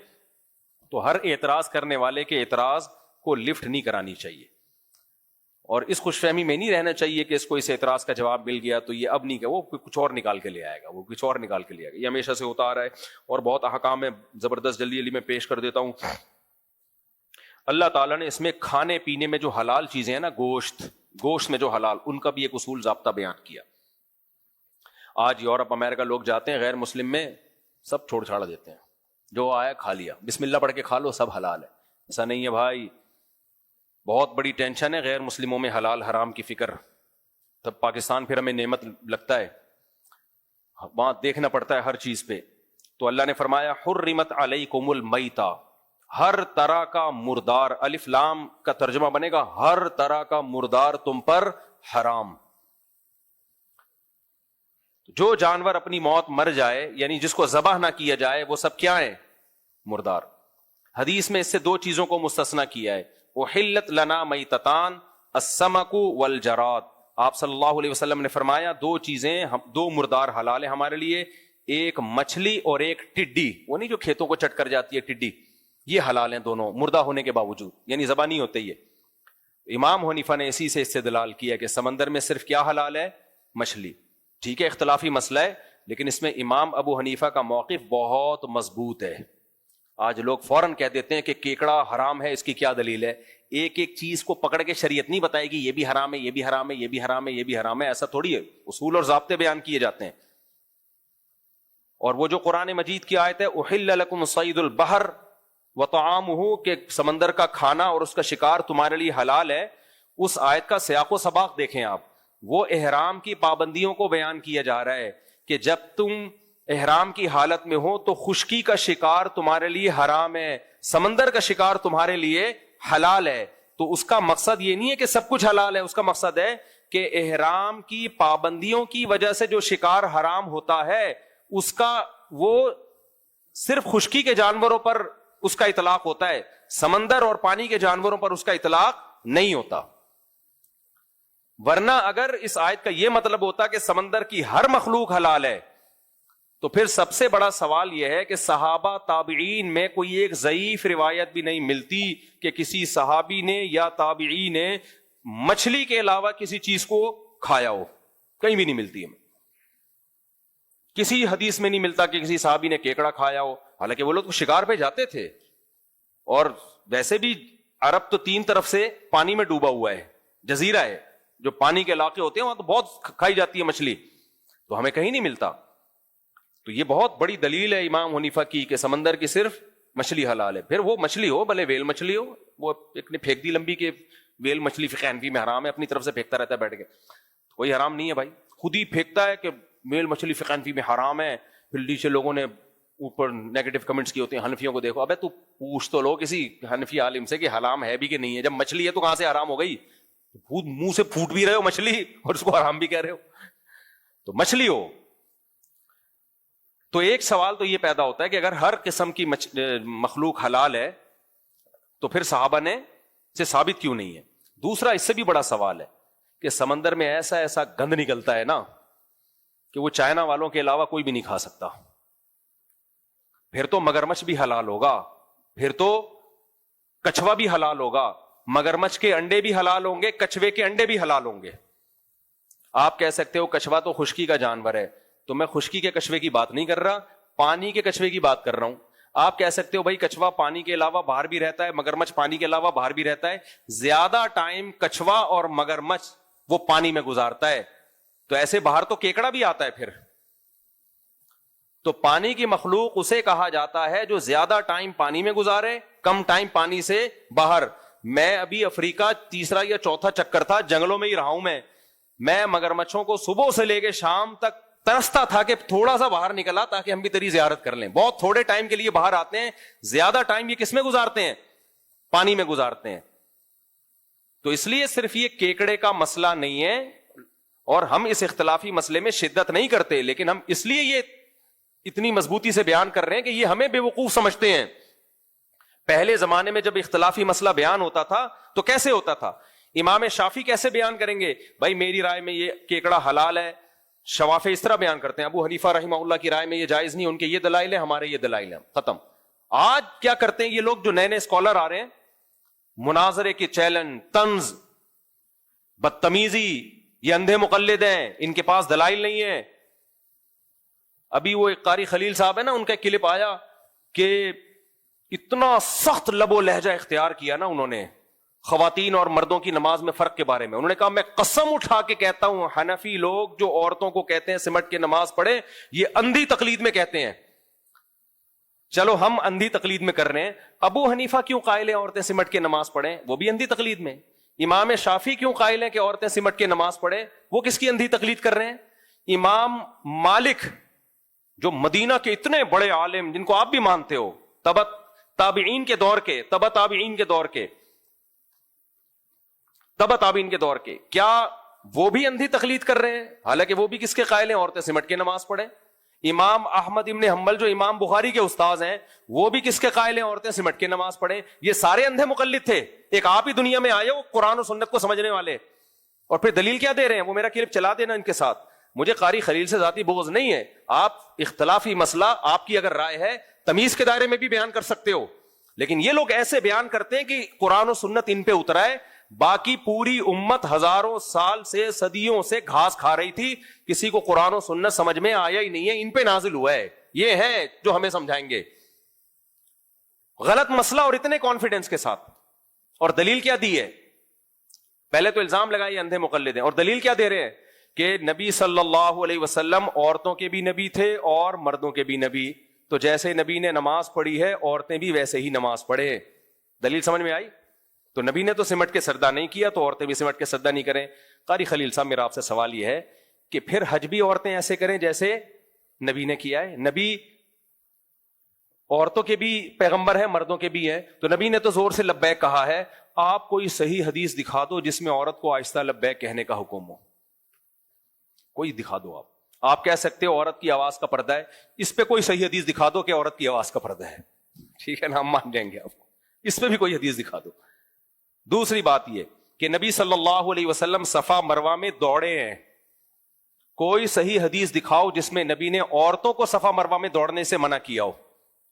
تو ہر اعتراض کرنے والے کے اعتراض کو لفٹ نہیں کرانی چاہیے, اور اس خوش فہمی میں نہیں رہنا چاہیے کہ اس کو اس اعتراض کا جواب مل گیا تو یہ اب نہیں کہ وہ کچھ اور نکال کے لے آئے گا, وہ کچھ اور نکال کے لے آئے گا. یہ ہمیشہ سے ہوتا آ رہا ہے, اور بہت احکام میں زبردست جلدی میں پیش کر دیتا ہوں. اللہ تعالیٰ نے اس میں کھانے پینے میں جو حلال چیزیں ہیں نا, گوشت میں جو حلال, ان کا بھی ایک اصول ضابطہ بیان کیا. آج یورپ امریکہ لوگ جاتے ہیں غیر مسلم میں سب چھوڑ چھاڑ دیتے ہیں, جو آیا کھا لیا, بسم اللہ پڑھ کے کھا لو, سب حلال ہے. ایسا نہیں ہے بھائی, بہت بڑی ٹینشن ہے غیر مسلموں میں حلال حرام کی فکر. تب پاکستان پھر ہمیں نعمت لگتا ہے, وہاں دیکھنا پڑتا ہے ہر چیز پہ. تو اللہ نے فرمایا حرمت علیکم المیتہ, ہر طرح کا مردار, الف لام کا ترجمہ بنے گا ہر طرح کا مردار تم پر حرام. جو جانور اپنی موت مر جائے, یعنی جس کو ذبح نہ کیا جائے, وہ سب کیا ہے؟ مردار. حدیث میں اس سے دو چیزوں کو مستثنی کیا ہے, احلت لنا میتتان السمک والجراد. آپ صلی اللہ علیہ وسلم نے فرمایا دو چیزیں, دو مردار حلال ہیں ہمارے لیے, ایک مچھلی اور ایک ٹڈی. وہ نہیں جو کھیتوں کو چٹ کر جاتی ہے ٹڈی, یہ حلال ہیں دونوں مردہ ہونے کے باوجود, یعنی ذبح نہیں ہوتے. یہ امام حنیفہ نے اسی سے استدلال کیا کہ سمندر میں صرف کیا حلال ہے؟ مچھلی. ٹھیک ہے, اختلافی مسئلہ ہے, لیکن اس میں امام ابو حنیفہ کا موقف بہت مضبوط ہے. آج لوگ فوراً کہہ دیتے ہیں کہ کیکڑا حرام ہے, اس کی کیا دلیل ہے؟ ایک ایک چیز کو پکڑ کے شریعت نہیں بتائے گی یہ بھی حرام ہے, یہ بھی حرام ہے, یہ بھی حرام ہے, یہ بھی حرام ہے. ایسا تھوڑی ہے, اصول اور ضابطے بیان کیے جاتے ہیں. اور وہ جو قرآن مجید کی آیت ہے احل لکم صید البحر وطعامہ, کہ سمندر کا کھانا اور اس کا شکار تمہارے لیے حلال ہے, اس آیت کا سیاق و سباق دیکھیں آپ. وہ احرام کی پابندیوں کو بیان کیا جا رہا ہے کہ جب تم احرام کی حالت میں ہو تو خشکی کا شکار تمہارے لیے حرام ہے, سمندر کا شکار تمہارے لیے حلال ہے. تو اس کا مقصد یہ نہیں ہے کہ سب کچھ حلال ہے, اس کا مقصد ہے کہ احرام کی پابندیوں کی وجہ سے جو شکار حرام ہوتا ہے اس کا وہ صرف خشکی کے جانوروں پر اس کا اطلاق ہوتا ہے, سمندر اور پانی کے جانوروں پر اس کا اطلاق نہیں ہوتا. ورنہ اگر اس آیت کا یہ مطلب ہوتا کہ سمندر کی ہر مخلوق حلال ہے تو پھر سب سے بڑا سوال یہ ہے کہ صحابہ تابعین میں کوئی ایک ضعیف روایت بھی نہیں ملتی کہ کسی صحابی نے یا تابعی نے مچھلی کے علاوہ کسی چیز کو کھایا ہو. کہیں بھی نہیں ملتی ہمیں, کسی حدیث میں نہیں ملتا کہ کسی صحابی نے کیکڑا کھایا ہو. حالانکہ وہ لوگ شکار پہ جاتے تھے, اور ویسے بھی عرب تو تین طرف سے پانی میں ڈوبا ہوا ہے, جزیرہ ہے, جو پانی کے علاقے ہوتے ہیں وہاں تو بہت کھائی جاتی ہے مچھلی, تو ہمیں کہیں نہیں ملتا. تو یہ بہت بڑی دلیل ہے امام حنیفہ کی کہ سمندر کی صرف مچھلی حلال ہے. پھر وہ مچھلی ہو, بھلے ویل مچھلی ہو, وہ ایک نے پھینک دی لمبی کہ ویل مچھلی فقہ حنفی میں حرام ہے, اپنی طرف سے پھینکتا رہتا ہے بیٹھ کے, کوئی حرام نہیں ہے بھائی. خود ہی پھینکتا ہے کہ ویل مچھلی فقہ حنفی میں حرام ہے, پھر نیچے لوگوں نے اوپر نیگیٹو کمنٹس کیے ہوتے ہیں حنفیوں کو دیکھو. ابے تو پوچھ تو لو کسی حنفی عالم سے کہ حرام ہے بھی کہ نہیں ہے. جب مچھلی ہے تو کہاں سے حرام ہو گئی؟ منہ سے پھوٹ بھی رہے ہو مچھلی اور اس کو حرام بھی کہہ رہے ہو. تو مچھلی ہو تو ایک سوال تو یہ پیدا ہوتا ہے کہ اگر ہر قسم کی مخلوق حلال ہے تو پھر صحابہ نے سے ثابت کیوں نہیں ہے؟ دوسرا اس سے بھی بڑا سوال ہے کہ سمندر میں ایسا گند نکلتا ہے نا کہ وہ چائنا والوں کے علاوہ کوئی بھی نہیں کھا سکتا. پھر تو مگرمچھ بھی حلال ہوگا, پھر تو کچھوا بھی حلال ہوگا, مگرمچھ کے انڈے بھی حلال ہوں گے, کچھوے کے انڈے بھی حلال ہوں گے. آپ کہہ سکتے ہو کچھوا تو خشکی کا جانور ہے, تو میں خشکی کے کچھوے کی بات نہیں کر رہا, پانی کے کچھوے کی بات کر رہا ہوں. آپ کہہ سکتے ہو بھائی کچھوا پانی کے علاوہ باہر بھی رہتا ہے, مگرمچھ پانی کے علاوہ باہر بھی رہتا ہے. زیادہ ٹائم کچھوا اور مگرمچھ وہ پانی میں گزارتا ہے, تو ایسے باہر تو کیکڑا بھی آتا ہے. پھر تو پانی کی مخلوق اسے کہا جاتا ہے جو زیادہ ٹائم پانی میں گزارے, کم ٹائم پانی سے باہر. میں ابھی افریقہ تیسرا یا چوتھا چکر تھا, جنگلوں میں ہی رہا ہوں. میں مگرمچھوں کو صبح سے لے کے شام تک ترستا تھا کہ تھوڑا سا باہر نکلا تاکہ ہم بھی تیری زیارت کر لیں. بہت تھوڑے ٹائم کے لیے باہر آتے ہیں, زیادہ ٹائم یہ کس میں گزارتے ہیں؟ پانی میں گزارتے ہیں. تو اس لیے صرف یہ کیکڑے کا مسئلہ نہیں ہے, اور ہم اس اختلافی مسئلے میں شدت نہیں کرتے، لیکن ہم اس لیے یہ اتنی مضبوطی سے بیان کر رہے ہیں کہ یہ ہمیں بے وقوف سمجھتے ہیں. پہلے زمانے میں جب اختلافی مسئلہ بیان ہوتا تھا تو کیسے ہوتا تھا؟ امام شافعی کیسے بیان کریں گے؟ بھائی میری رائے میں یہ کیکڑا حلال ہے. شوافع اس طرح بیان کرتے ہیں، ابو حنیفہ رحمہ اللہ کی رائے میں یہ جائز نہیں، ان کے یہ دلائل ہیں، ہمارے یہ دلائل ہیں، ختم. آج کیا کرتے ہیں یہ لوگ جو نئے نئے اسکالر آ رہے ہیں، مناظرے کے چیلنج، طنز، بدتمیزی، یہ اندھے مقلد ہیں، ان کے پاس دلائل نہیں ہے. ابھی وہ ایک قاری خلیل صاحب ہے نا، ان کا کلپ آیا کہ اتنا سخت لب و لہجہ اختیار کیا نا انہوں نے خواتین اور مردوں کی نماز میں فرق کے بارے میں. انہوں نے کہا میں قسم اٹھا کے کہتا ہوں حنفی لوگ جو عورتوں کو کہتے ہیں سمٹ کے نماز پڑھے، یہ اندھی تقلید میں کہتے ہیں. چلو ہم اندھی تقلید میں کر رہے ہیں، ابو حنیفہ کیوں قائل ہیں عورتیں سمٹ کے نماز پڑھیں؟ وہ بھی اندھی تقلید میں. امام شافعی کیوں قائل ہیں کہ عورتیں سمٹ کے نماز پڑھیں؟ وہ کس کی اندھی تقلید کر رہے ہیں؟ امام مالک جو مدینہ کے اتنے بڑے عالم جن کو آپ بھی مانتے ہو، تبع تابعین کے دور کے، کیا وہ بھی اندھی تقلید کر رہے ہیں؟ حالانکہ وہ بھی کس کے قائل ہیں عورتیں سمٹ کے نماز پڑھیں. امام احمد ابن حنبل جو امام بخاری کے استاذ ہیں، وہ بھی کس کے قائل ہیں عورتیں سمٹ کے نماز پڑھیں. یہ سارے اندھے مقلد تھے. ایک آپ ہی دنیا میں آئے ہو قرآن و سنت کو سمجھنے والے، اور پھر دلیل کیا دے رہے ہیں؟ وہ میرا کلپ چلا دینا ان کے ساتھ. مجھے قاری خلیل سے ذاتی بغض نہیں ہے، آپ اختلافی مسئلہ آپ کی اگر رائے ہے تمیز کے دائرے میں بھی بیان کر سکتے ہو، لیکن یہ لوگ ایسے بیان کرتے ہیں کہ قرآن و سنت ان پہ اترا ہے. باقی پوری امت ہزاروں سال سے، صدیوں سے گھاس کھا رہی تھی، کسی کو قرآن و سنت سمجھ میں آیا ہی نہیں ہے، ان پہ نازل ہوا ہے. یہ ہے جو ہمیں سمجھائیں گے غلط مسئلہ اور اتنے کانفیڈنس کے ساتھ. اور دلیل کیا دی ہے؟ پہلے تو الزام لگائے اندھے مقلد ہیں، اور دلیل کیا دے رہے ہیں کہ نبی صلی اللہ علیہ وسلم عورتوں کے بھی نبی تھے اور مردوں کے بھی نبی، تو جیسے نبی نے نماز پڑھی ہے عورتیں بھی ویسے ہی نماز پڑھے. دلیل سمجھ میں آئی؟ تو نبی نے تو سمٹ کے سجدہ نہیں کیا، تو عورتیں بھی سمٹ کے سجدہ نہیں کریں. قاری خلیل صاحب میرا آپ سے سوال یہ ہے کہ پھر حج بھی عورتیں ایسے کریں جیسے نبی نے کیا ہے؟ نبی عورتوں کے بھی پیغمبر ہیں، مردوں کے بھی ہیں، تو نبی نے تو زور سے لبیک کہا ہے. آپ کوئی صحیح حدیث دکھا دو جس میں عورت کو آہستہ لبیک کہنے کا حکم ہو، کوئی دکھا دو. آپ کہہ سکتے ہو عورت کی آواز کا پردہ ہے، اس پہ کوئی صحیح حدیث دکھا دو کہ عورت کی آواز کا پردہ ہے، ٹھیک ہے نا، ہم مان جائیں گے آپ کو. اس پہ بھی کوئی حدیث دکھا دو. دوسری بات یہ کہ نبی صلی اللہ علیہ وسلم صفا مروہ میں دوڑے ہیں، کوئی صحیح حدیث دکھاؤ جس میں نبی نے عورتوں کو صفا مروہ میں دوڑنے سے منع کیا ہو.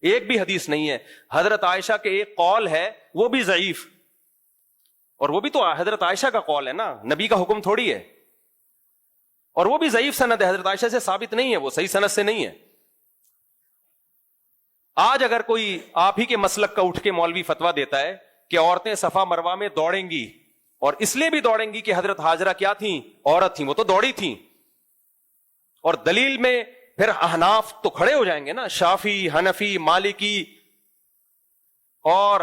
ایک بھی حدیث نہیں ہے. حضرت عائشہ کے ایک قول ہے، وہ بھی ضعیف، اور وہ بھی تو حضرت عائشہ کا قول ہے نا، نبی کا حکم تھوڑی ہے، اور وہ بھی ضعیف سند ہے، حضرت عائشہ سے ثابت نہیں ہے، وہ صحیح سند سے نہیں ہے. آج اگر کوئی آپ ہی کے مسلک کا اٹھ کے مولوی فتویٰ دیتا ہے کہ عورتیں صفا مروہ میں دوڑیں گی، اور اس لیے بھی دوڑیں گی کہ حضرت ہاجرہ کیا تھیں؟ عورت تھیں، وہ تو دوڑی تھیں، اور دلیل میں پھر احناف تو کھڑے ہو جائیں گے نا، شافی، حنفی، مالکی اور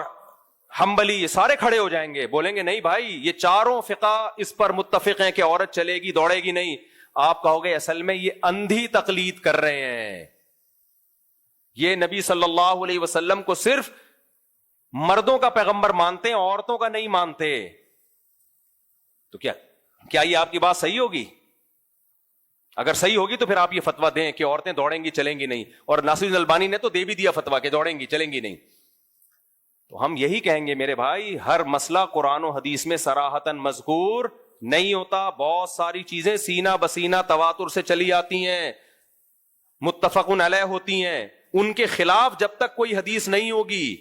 حنبلی، یہ سارے کھڑے ہو جائیں گے، بولیں گے نہیں بھائی یہ چاروں فقہ اس پر متفق ہیں کہ عورت چلے گی، دوڑے گی نہیں. آپ کہو گے اصل میں یہ اندھی تقلید کر رہے ہیں، یہ نبی صلی اللہ علیہ وسلم کو صرف مردوں کا پیغمبر مانتے ہیں، عورتوں کا نہیں مانتے. تو کیا یہ آپ کی بات صحیح ہوگی؟ اگر صحیح ہوگی تو پھر آپ یہ فتویٰ دیں کہ عورتیں دوڑیں گی چلیں گی نہیں، اور ناصر البانی نے تو دے بھی دیا فتویٰ کہ دوڑیں گی چلیں گی نہیں. تو ہم یہی کہیں گے میرے بھائی، ہر مسئلہ قرآن و حدیث میں صراحتاً مذکور نہیں ہوتا. بہت ساری چیزیں سینہ بسینہ تواتر سے چلی آتی ہیں، متفق علیہ ہوتی ہیں، ان کے خلاف جب تک کوئی حدیث نہیں ہوگی،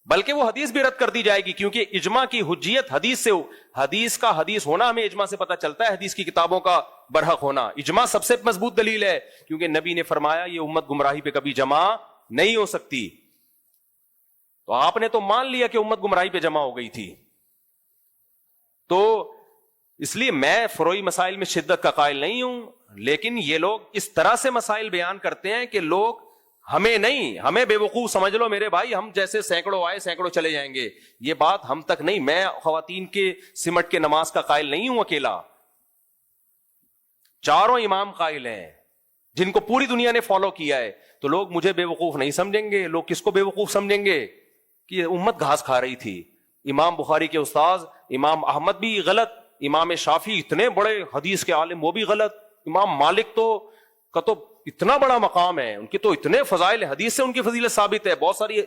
بلکہ وہ حدیث بھی رد کر دی جائے گی، کیونکہ اجماع کی حجیت حدیث سے، حدیث کا حدیث ہونا ہمیں اجماع سے پتہ چلتا ہے، حدیث کی کتابوں کا برحق ہونا. اجماع سب سے مضبوط دلیل ہے، کیونکہ نبی نے فرمایا یہ امت گمراہی پہ کبھی جمع نہیں ہو سکتی. تو آپ نے تو مان لیا کہ امت گمراہی پہ جمع ہو گئی تھی. تو اس لیے میں فروعی مسائل میں شدت کا قائل نہیں ہوں، لیکن یہ لوگ اس طرح سے مسائل بیان کرتے ہیں کہ لوگ ہمیں نہیں، ہمیں بے وقوف سمجھ لو میرے بھائی، ہم جیسے سینکڑوں آئے سینکڑوں چلے جائیں گے. یہ بات ہم تک نہیں. میں خواتین کے سمٹ کے نماز کا قائل نہیں ہوں اکیلا، چاروں امام قائل ہیں جن کو پوری دنیا نے فالو کیا ہے. تو لوگ مجھے بے وقوف نہیں سمجھیں گے. لوگ کس کو بے وقوف سمجھیں گے؟ کہ امت گھاس کھا رہی تھی. امام بخاری کے استاذ امام احمد بھی غلط، امام شافعی اتنے بڑے حدیث کے عالم وہ بھی غلط, امام مالک تو اتنا بڑا مقام ہے, ان کے تو اتنے فضائل حدیث سے ان کی فضیلت ثابت ہے. بہت ساری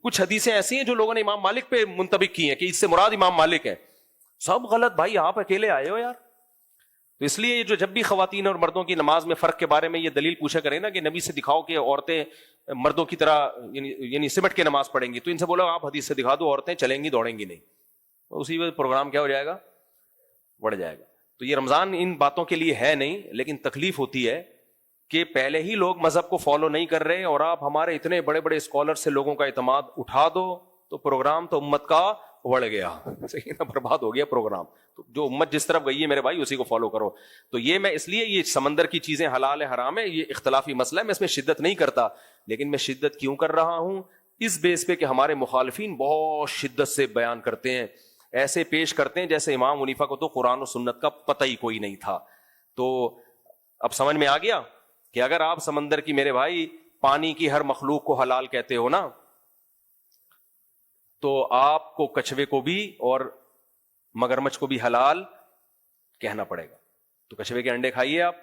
کچھ حدیثیں ایسی ہیں جو لوگوں نے امام مالک پہ منطبق کی ہیں کہ اس سے مراد امام مالک ہے. سب غلط بھائی, آپ اکیلے آئے ہو یار. تو اس لیے جو جب بھی خواتین اور مردوں کی نماز میں فرق کے بارے میں یہ دلیل پوچھا کریں نا کہ نبی سے دکھاؤ کہ عورتیں مردوں کی طرح یعنی سمٹ کے نماز پڑھیں گی, تو ان سے بولو آپ حدیث سے دکھا دو, عورتیں چلیں گی دوڑیں گی نہیں, اسی وجہ پروگرام کیا ہو جائے گا, بڑھ جائے گا. تو یہ رمضان ان باتوں کے لیے ہے نہیں, لیکن تکلیف ہوتی ہے کہ پہلے ہی لوگ مذہب کو فالو نہیں کر رہے اور آپ ہمارے اتنے بڑے بڑے اسکالر سے لوگوں کا اعتماد اٹھا دو تو پروگرام تو امت کا بڑھ گیا, صحیح نا, برباد ہو گیا پروگرام. تو جو امت جس طرف گئی ہے میرے بھائی اسی کو فالو کرو. تو یہ میں اس لیے یہ سمندر کی چیزیں حلال ہے حرام ہے یہ اختلافی مسئلہ ہے, میں اس میں شدت نہیں کرتا, لیکن میں شدت کیوں کر رہا ہوں, اس بیس پہ کہ ہمارے مخالفین بہت شدت سے بیان کرتے ہیں, ایسے پیش کرتے ہیں جیسے امام حنیفہ کو تو قرآن و سنت کا پتہ ہی کوئی نہیں تھا. تو اب سمجھ میں آ گیا کہ اگر آپ سمندر کی میرے بھائی پانی کی ہر مخلوق کو حلال کہتے ہو نا, تو آپ کو کچھوے کو بھی اور مگرمچھ کو بھی حلال کہنا پڑے گا. تو کچھوے کے انڈے کھائیے آپ,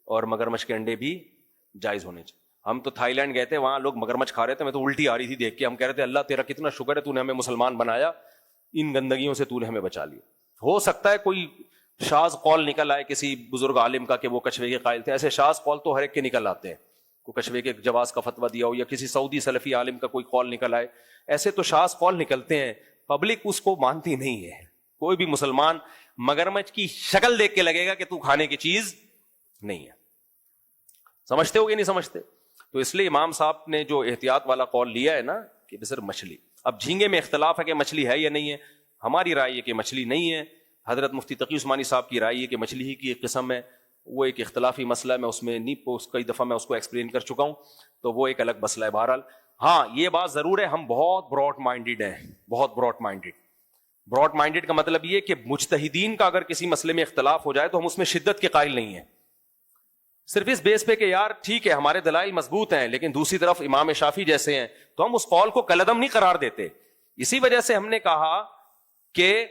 اور مگرمچھ کے انڈے بھی جائز ہونے چاہیے. ہم تو تھائی لینڈ گئے تھے, وہاں لوگ مگرمچھ کھا رہے تھے, میں تو الٹی آ رہی تھی دیکھ کے. ہم کہہ رہے تھے اللہ تیرا کتنا شکر ہے تو نے ہمیں مسلمان بنایا, ان گندگیوں سے تو نے ہمیں بچا لیا. ہو سکتا ہے کوئی شاذ قول نکل آئے کسی بزرگ عالم کا کہ وہ کچھوے کے قائل تھے, ایسے شاذ قول تو ہر ایک کے نکل آتے ہیں. کوئی کچھوے کے جواز کا فتویٰ دیا ہو یا کسی سعودی سلفی عالم کا کوئی قول نکل آئے, ایسے تو شاذ قول نکلتے ہیں, پبلک اس کو مانتی نہیں ہے. کوئی بھی مسلمان مگرمچھ کی شکل دیکھ کے لگے گا کہ تو کھانے کی چیز نہیں ہے. سمجھتے ہو کہ نہیں سمجھتے؟ تو اس لیے امام صاحب نے جو احتیاط والا قول لیا ہے نا کہ صرف مچھلی. اب جھینگے میں اختلاف ہے کہ مچھلی ہے یا نہیں ہے, ہماری رائے یہ کہ مچھلی نہیں ہے. حضرت مفتی تقی عثمانی صاحب کی رائے یہ کہ مچھلی ہی کی ایک قسم ہے. وہ ایک اختلافی مسئلہ ہے, میں اس میں نہیں کئی دفعہ میں اس کو ایکسپلین کر چکا ہوں, تو وہ ایک الگ مسئلہ ہے. بہرحال ہاں یہ بات ضرور ہے, ہم بہت براڈ مائنڈیڈ ہیں, بہت براڈ مائنڈیڈ. براڈ مائنڈیڈ کا مطلب یہ کہ مجتہدین کا اگر کسی مسئلے میں اختلاف ہو جائے تو ہم اس میں شدت کے قائل نہیں ہیں, صرف اس بیس پہ کہ یار ٹھیک ہے ہمارے دلائل مضبوط ہیں, لیکن دوسری طرف امام شافعی جیسے ہیں تو ہم اس قول کو کالعدم نہیں قرار دیتے. اسی وجہ سے ہم نے کہا کہ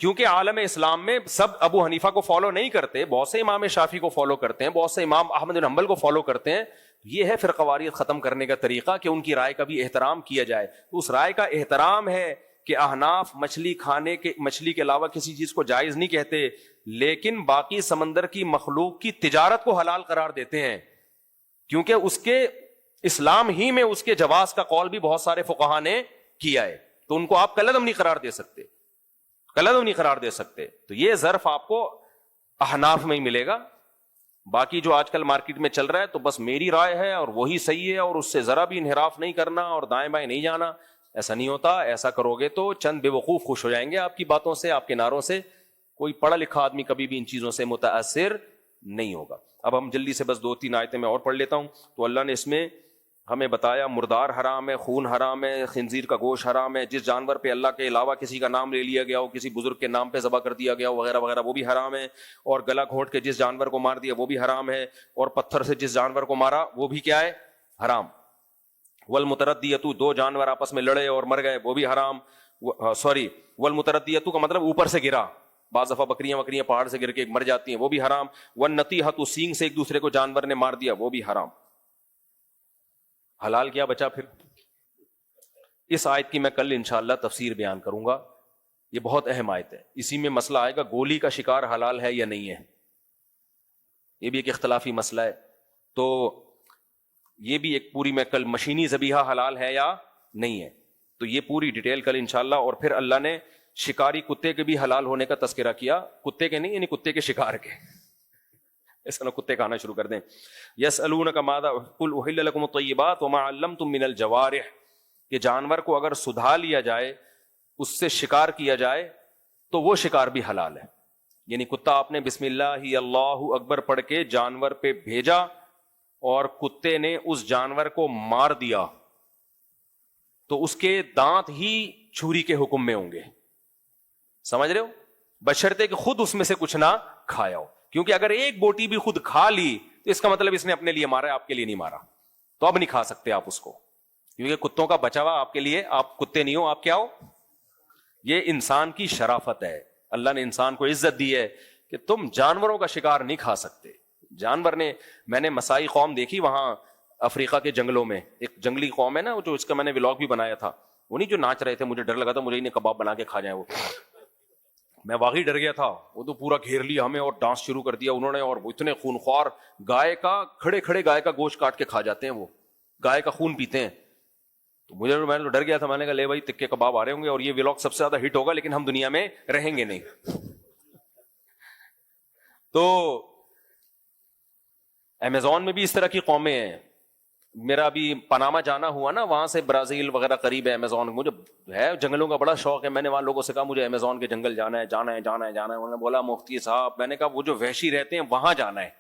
کیونکہ عالم اسلام میں سب ابو حنیفہ کو فالو نہیں کرتے, بہت سے امام شافعی کو فالو کرتے ہیں, بہت سے امام احمد بن حنبل کو فالو کرتے ہیں. یہ ہے فرقواریت ختم کرنے کا طریقہ کہ ان کی رائے کا بھی احترام کیا جائے. تو اس رائے کا احترام ہے کہ احناف مچھلی کے علاوہ کسی چیز کو جائز نہیں کہتے, لیکن باقی سمندر کی مخلوق کی تجارت کو حلال قرار دیتے ہیں, کیونکہ اس کے اسلام ہی میں اس کے جواز کا قول بھی بہت سارے فقہا نے کیا ہے. تو ان کو آپ کالعدم نہیں قرار دے سکتے, کالعدم نہیں قرار دے سکتے. تو یہ ظرف آپ کو احناف میں ہی ملے گا. باقی جو آج کل مارکیٹ میں چل رہا ہے تو بس میری رائے ہے اور وہی صحیح ہے اور اس سے ذرا بھی انحراف نہیں کرنا اور دائیں بائیں نہیں جانا, ایسا نہیں ہوتا. ایسا کرو گے تو چند بے وقوف خوش ہو جائیں گے آپ کی باتوں سے, آپ کے نعروں سے. کوئی پڑھا لکھا آدمی کبھی بھی ان چیزوں سے متاثر نہیں ہوگا. اب ہم جلدی سے بس 2-3 آیتیں میں اور پڑھ لیتا ہوں. تو اللہ نے اس میں ہمیں بتایا مردار حرام ہے, خون حرام ہے, خنزیر کا گوشت حرام ہے, جس جانور پہ اللہ کے علاوہ کسی کا نام لے لیا گیا ہو, کسی بزرگ کے نام پہ ذبح کر دیا گیا ہو وغیرہ وغیرہ, وہ بھی حرام ہے. اور گلا گھونٹ کے جس جانور کو مار دیا وہ بھی حرام ہے. اور پتھر سے جس جانور کو مارا وہ بھی کیا ہے, حرام. والمتردیۃ, 2 جانور آپس میں لڑے اور مر گئے وہ بھی حرام. والمتردیۃ کا مطلب اوپر سے گرا, بعض دفعہ بکریاں پہاڑ سے گر کے مر جاتی ہیں وہ بھی حرام. والنطیحۃ, سینگ سے ایک دوسرے کو جانور نے مار دیا وہ بھی حرام. حلال کیا بچا پھر؟ اس آیت کی میں کل انشاءاللہ تفسیر بیان کروں گا, یہ بہت اہم آیت ہے. اسی میں مسئلہ آئے گا گولی کا شکار حلال ہے یا نہیں ہے, یہ بھی ایک اختلافی مسئلہ ہے. تو یہ بھی ایک پوری میں کل مشینی ذبیحہ حلال ہے یا نہیں ہے, تو یہ پوری ڈیٹیل کل انشاءاللہ. اور پھر اللہ نے شکاری کتے کے بھی حلال ہونے کا تذکرہ کیا, کتے کے نہیں یعنی کتے کے شکار کے, اس طرح کتے کھانا شروع کر دیں. یسألونک ماذا قل احل لکم الطیبات وما علمتم من الجوارح, کہ جانور کو اگر سدھا لیا جائے, اس سے شکار کیا جائے تو وہ شکار بھی حلال ہے. یعنی کتا آپ نے بسم اللہ اللہ اکبر پڑھ کے جانور پہ بھیجا اور کتے نے اس جانور کو مار دیا تو اس کے دانت ہی چھری کے حکم میں ہوں گے. سمجھ رہے ہو؟ بشرطے کہ خود اس میں سے کچھ نہ کھایا ہو, کیونکہ اگر ایک بوٹی بھی خود کھا لی تو اس کا مطلب اس نے اپنے لیے مارا ہے, آپ کے لیے نہیں مارا. تو اب نہیں کھا سکتے آپ اس کو, کیونکہ کتوں کا بچا ہوا آپ کے لیے, آپ کتے نہیں ہو, آپ کیا ہو؟ یہ انسان کی شرافت ہے اللہ نے انسان کو عزت دی ہے کہ تم جانوروں کا شکار نہیں کھا سکتے. جانور نے, میں نے مسائی قوم دیکھی وہاں افریقہ کے جنگلوں میں, ایک جنگلی قوم ہے نا جو, اس کا میں نے ولاگ بھی بنایا تھا, وہ نہیں جو ناچ رہے تھے, مجھے ڈر لگا تھا مجھے انہیں کباب بنا کے کھا جائیں وہ, میں واقعی ڈر گیا تھا. وہ تو پورا گھیر لیا ہمیں اور ڈانس شروع کر دیا انہوں نے, اور وہ اتنے خونخوار, گائے کا کھڑے کھڑے گائے کا گوشت کاٹ کے کھا جاتے ہیں, وہ گائے کا خون پیتے ہیں. تو میں تو ڈر گیا تھا, میں نے کہا لے بھائی تکے کباب آ رہے ہوں گے اور یہ ولاگ سب سے زیادہ ہٹ ہوگا لیکن ہم دنیا میں رہیں گے نہیں. تو امیزون میں بھی اس طرح کی قومیں ہیں. میرا ابھی پاناما جانا ہوا نا, وہاں سے برازیل وغیرہ قریب ہے امیزون, مجھے ہے جنگلوں کا بڑا شوق ہے. میں نے وہاں لوگوں سے کہا مجھے امیزون کے جنگل جانا ہے جانا ہے جانا ہے جانا ہے. انہوں نے بولا مفتی صاحب, میں نے کہا وہ جو وحشی رہتے ہیں وہاں جانا ہے.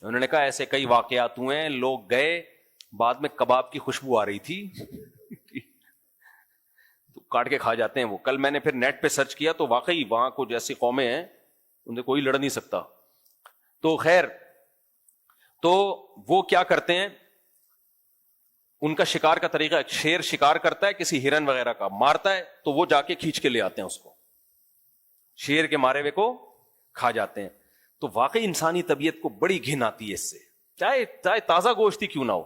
انہوں نے کہا ایسے کئی واقعات ہوئے ہیں, لوگ گئے بعد میں کباب کی خوشبو آ رہی تھی تو کاٹ کے کھا جاتے ہیں وہ. کل میں نے پھر نیٹ پہ سرچ کیا تو واقعی وہاں کچھ ایسی قومیں ہیں ان سے کوئی لڑ نہیں سکتا. تو خیر, تو وہ کیا کرتے ہیں, ان کا شکار کا طریقہ, شیر شکار کرتا ہے کسی ہرن وغیرہ کا, مارتا ہے تو وہ جا کے کھینچ کے لے آتے ہیں اس کو, شیر کے مارے ہوئے کو کھا جاتے ہیں. تو واقعی انسانی طبیعت کو بڑی گھن آتی ہے اس سے, چاہے تازہ گوشت ہی کیوں نہ ہو.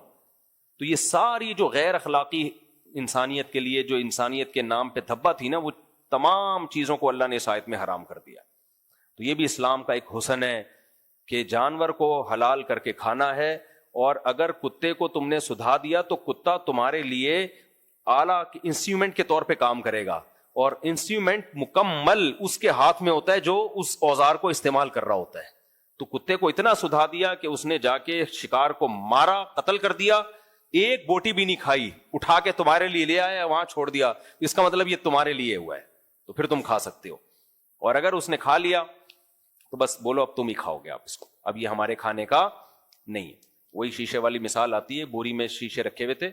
تو یہ ساری جو غیر اخلاقی انسانیت کے لیے, جو انسانیت کے نام پہ دھبا تھی نا, وہ تمام چیزوں کو اللہ نے اس آیت میں حرام کر دیا. تو یہ بھی اسلام کا ایک حسن ہے کہ جانور کو حلال کر کے کھانا ہے, اور اگر کتے کو تم نے سدھا دیا تو کتا تمہارے لیے اعلیٰ انسٹرومنٹ کے طور پہ کام کرے گا, اور انسٹرومنٹ مکمل اس کے ہاتھ میں ہوتا ہے جو اس اوزار کو استعمال کر رہا ہوتا ہے. تو کتے کو اتنا سدھا دیا کہ اس نے جا کے شکار کو مارا, قتل کر دیا, ایک بوٹی بھی نہیں کھائی, اٹھا کے تمہارے لیے لے آیا وہاں چھوڑ دیا, اس کا مطلب یہ تمہارے لیے ہوا ہے, تو پھر تم کھا سکتے ہو. اور اگر اس نے کھا لیا تو بس بولو اب تم ہی کھاؤ گے آپ اس کو, اب یہ ہمارے کھانے کا نہیں ہے. وہی شیشے والی مثال آتی ہے, بوری میں شیشے رکھے ہوئے تھے,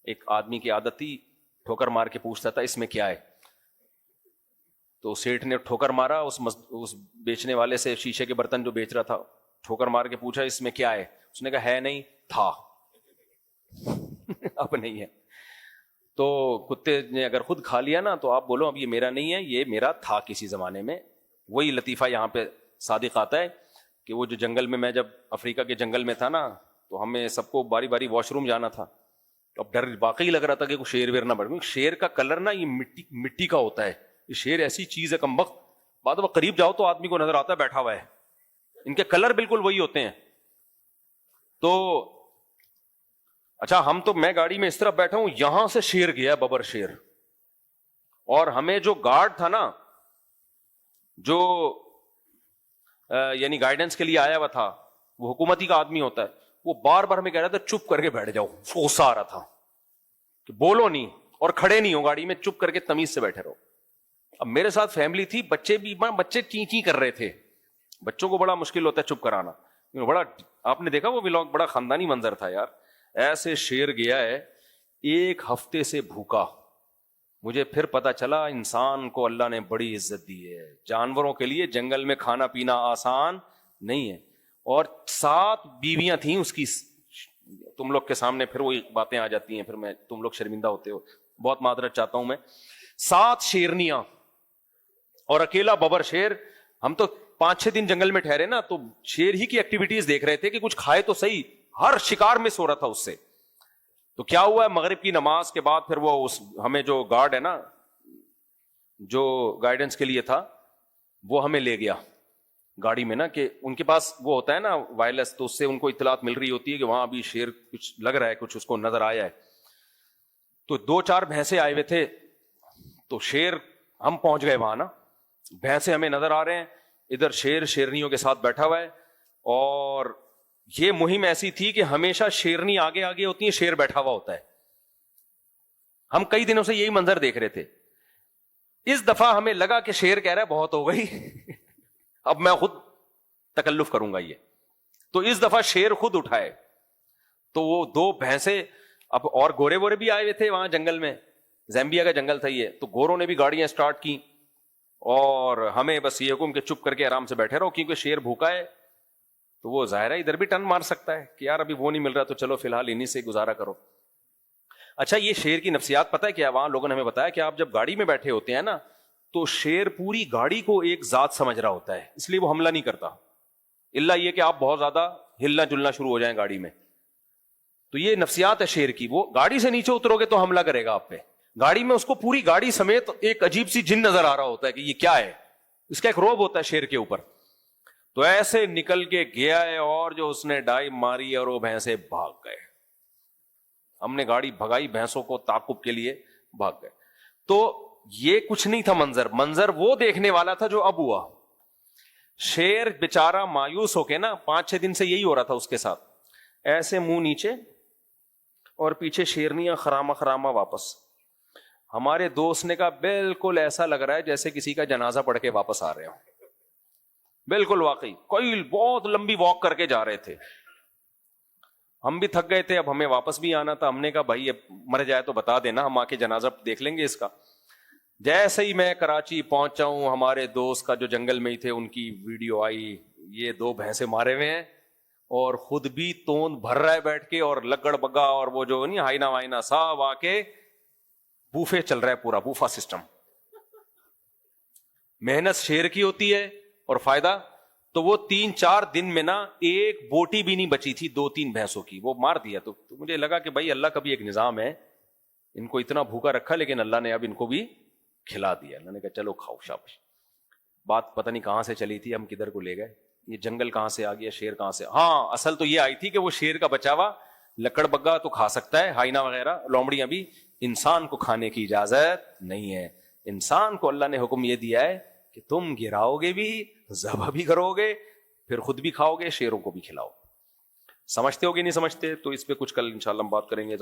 ایک آدمی کی عادت تھی ٹھوکر مار کے پوچھتا تھا اس میں کیا ہے, تو سیٹھ نے ٹھوکر مارا, اس بیچنے والے سے, شیشے کے برتن جو بیچ رہا تھا, ٹھوکر مار کے پوچھا اس میں کیا ہے, اس نے کہا ہے نہیں, تھا اب نہیں ہے. تو کتے نے اگر خود کھا لیا نا تو آپ بولو اب یہ میرا نہیں ہے, یہ میرا تھا کسی زمانے میں. وہی لطیفہ یہاں پہ صادق آتا ہے کہ وہ جو جنگل میں جب افریقہ کے جنگل میں تھا نا, تو ہمیں سب کو باری باری واش روم جانا تھا. اب ڈر واقعی لگ رہا تھا کہ کوئی شیر ویر نہ بڑھ, شیر کا کلر نا یہ مٹی کا ہوتا ہے. یہ شیر ایسی چیز ہے کمبخت, بعد وہ قریب جاؤ تو آدمی کو نظر آتا ہے بیٹھا ہوا ہے, ان کے کلر بالکل وہی ہوتے ہیں. تو اچھا, ہم تو, میں گاڑی میں اس طرح بیٹھا ہوں, یہاں سے شیر گیا, ببر شیر, اور ہمیں جو گارڈ تھا نا, جو یعنی گائیڈنس کے لیے آیا ہوا تھا, وہ حکومتی کا آدمی ہوتا ہے, وہ بار بار ہمیں کہہ رہا تھا چپ کر کے بیٹھ جاؤ. غصہ آ رہا تھا کہ بولو نہیں اور کھڑے نہیں ہو گاڑی میں, چپ کر کے تمیز سے بیٹھے رہو. اب میرے ساتھ فیملی تھی, بچے چی چی کر رہے تھے, بچوں کو بڑا مشکل ہوتا ہے چپ کرانا. بڑا, آپ نے دیکھا وہ ولاگ, بڑا خاندانی منظر تھا یار. ایسے شیر گیا ہے 1 ہفتے سے بھوکا. مجھے پھر پتا چلا انسان کو اللہ نے بڑی عزت دی ہے. جانوروں کے لیے جنگل میں کھانا پینا آسان نہیں ہے. اور 7 بیویاں تھیں اس کی. تم لوگ کے سامنے پھر وہی باتیں آ جاتی ہیں, پھر میں, تم لوگ شرمندہ ہوتے ہو, بہت معذرت چاہتا ہوں میں. 7 شیرنیاں اور اکیلا ببر شیر. ہم تو 5-6 دن جنگل میں ٹھہرے نا, تو شیر ہی کی ایکٹیویٹیز دیکھ رہے تھے کہ کچھ کھائے تو صحیح. ہر شکار میں سو رہا تھا اس سے. تو کیا ہوا ہے, مغرب کی نماز کے بعد پھر وہ ہمیں جو گارڈ ہے نا, جو گائیڈنس کے لیے تھا, وہ ہمیں لے گیا گاڑی میں نا, کہ ان کے پاس وہ ہوتا ہے نا وائرلیس, تو اس سے ان کو اطلاعات مل رہی ہوتی ہے کہ وہاں ابھی شیر کچھ لگ رہا ہے, کچھ اس کو نظر آیا ہے. تو 2-4 بھینسیں آئے ہوئے تھے, تو شیر, ہم پہنچ گئے وہاں نا, بھینسیں ہمیں نظر آ رہے ہیں, ادھر شیر شیرنیوں کے ساتھ بیٹھا ہوا ہے. اور یہ مہم ایسی تھی کہ ہمیشہ شیرنی آگے آگے ہوتی ہے, شیر بیٹھا ہوا ہوتا ہے. ہم کئی دنوں سے یہی منظر دیکھ رہے تھے. اس دفعہ ہمیں لگا کہ شیر کہہ رہا ہے بہت ہو گئی, اب میں خود تکلف کروں گا یہ. تو اس دفعہ شیر خود اٹھائے. تو وہ 2 بھینسیں, اب اور گورے وورے بھی آئے ہوئے تھے وہاں جنگل میں, زیمبیا کا جنگل تھا یہ, تو گوروں نے بھی گاڑیاں سٹارٹ کی, اور ہمیں بس یہ حکم کہ چپ کر کے آرام سے بیٹھے رہو, کیونکہ شیر بھوکا ہے. تو وہ ظاہر ہے ادھر بھی ٹن مار سکتا ہے کہ یار ابھی وہ نہیں مل رہا, تو چلو فی الحال انہی سے گزارا کرو. اچھا, یہ شیر کی نفسیات پتہ ہے کیا, وہاں لوگوں نے ہمیں بتایا کہ آپ جب گاڑی میں بیٹھے ہوتے ہیں نا, تو شیر پوری گاڑی کو ایک ذات سمجھ رہا ہوتا ہے, اس لیے وہ حملہ نہیں کرتا, الا یہ کہ آپ بہت زیادہ ہلنا جلنا شروع ہو جائیں گاڑی میں. تو یہ نفسیات ہے شیر کی, وہ گاڑی سے نیچے اترو گے تو حملہ کرے گا آپ پہ. گاڑی میں اس کو پوری گاڑی سمیت ایک عجیب سی جن نظر آ رہا ہوتا ہے کہ یہ کیا ہے, اس کا ایک روب ہوتا ہے شیر کے اوپر. تو ایسے نکل کے گیا ہے اور جو اس نے ڈائی ماری اور وہ بھینسیں بھاگ گئے. ہم نے گاڑی بھگائی, بھینسوں کو تعاقب کے لیے بھاگ گئے. تو یہ کچھ نہیں تھا منظر وہ دیکھنے والا تھا جو اب ہوا. شیر بیچارہ مایوس ہو کے نا 5-6 دن سے یہی ہو رہا تھا اس کے ساتھ, ایسے منہ نیچے اور پیچھے شیرنیاں خراما واپس. ہمارے دوست نے کہا بالکل ایسا لگ رہا ہے جیسے کسی کا جنازہ پڑھ کے واپس آ رہے ہوں. بالکل واقعی کوئی بہت لمبی واک کر کے جا رہے تھے. ہم بھی تھک گئے تھے, اب ہمیں واپس بھی آنا تھا. ہم نے کہا بھائی اب مر جائے تو بتا دینا, ہم آ کے جنازہ دیکھ لیں گے اس کا. جیسے ہی میں کراچی پہنچا ہوں, ہمارے دوست کا جو جنگل میں ہی تھے ان کی ویڈیو آئی, یہ 2 بھینسیں مارے ہوئے ہیں اور خود بھی توند بھر رہا ہے بیٹھ کے, اور لگڑ بگا اور وہ جو نہیں ہائنا وائنا سب آ کے بوفے چل رہا ہے, پورا بوفا سسٹم. محنت شیر کی ہوتی ہے اور فائدہ. تو وہ 3-4 دن میں نا ایک بوٹی بھی نہیں بچی تھی 2-3 بھینسوں کی, وہ مار دیا. تو مجھے لگا کہ بھائی اللہ کا بھی ایک نظام ہے, ان کو اتنا بھوکا رکھا لیکن اللہ نے اب ان کو بھی کھلا دیا. اللہ نے کہا چلو کھاؤ شاباش. بات پتہ نہیں کہاں سے چلی تھی, ہم کدھر کو لے گئے, یہ جنگل کہاں سے آ گیا, شیر کہاں سے. ہاں اصل تو یہ آئی تھی کہ وہ شیر کا بچا ہوا لکڑ بگا تو کھا سکتا ہے, ہائنا وغیرہ لومڑیاں بھی, انسان کو کھانے کی اجازت نہیں ہے. انسان کو اللہ نے حکم یہ دیا ہے کہ تم گراؤ گے بھی, ذبح بھی کرو گے, پھر خود بھی کھاؤ گے, شیروں کو بھی کھلاؤ. سمجھتے ہو کہ نہیں سمجھتے؟ تو اس پہ کچھ کل انشاءاللہ ہم بات کریں گے.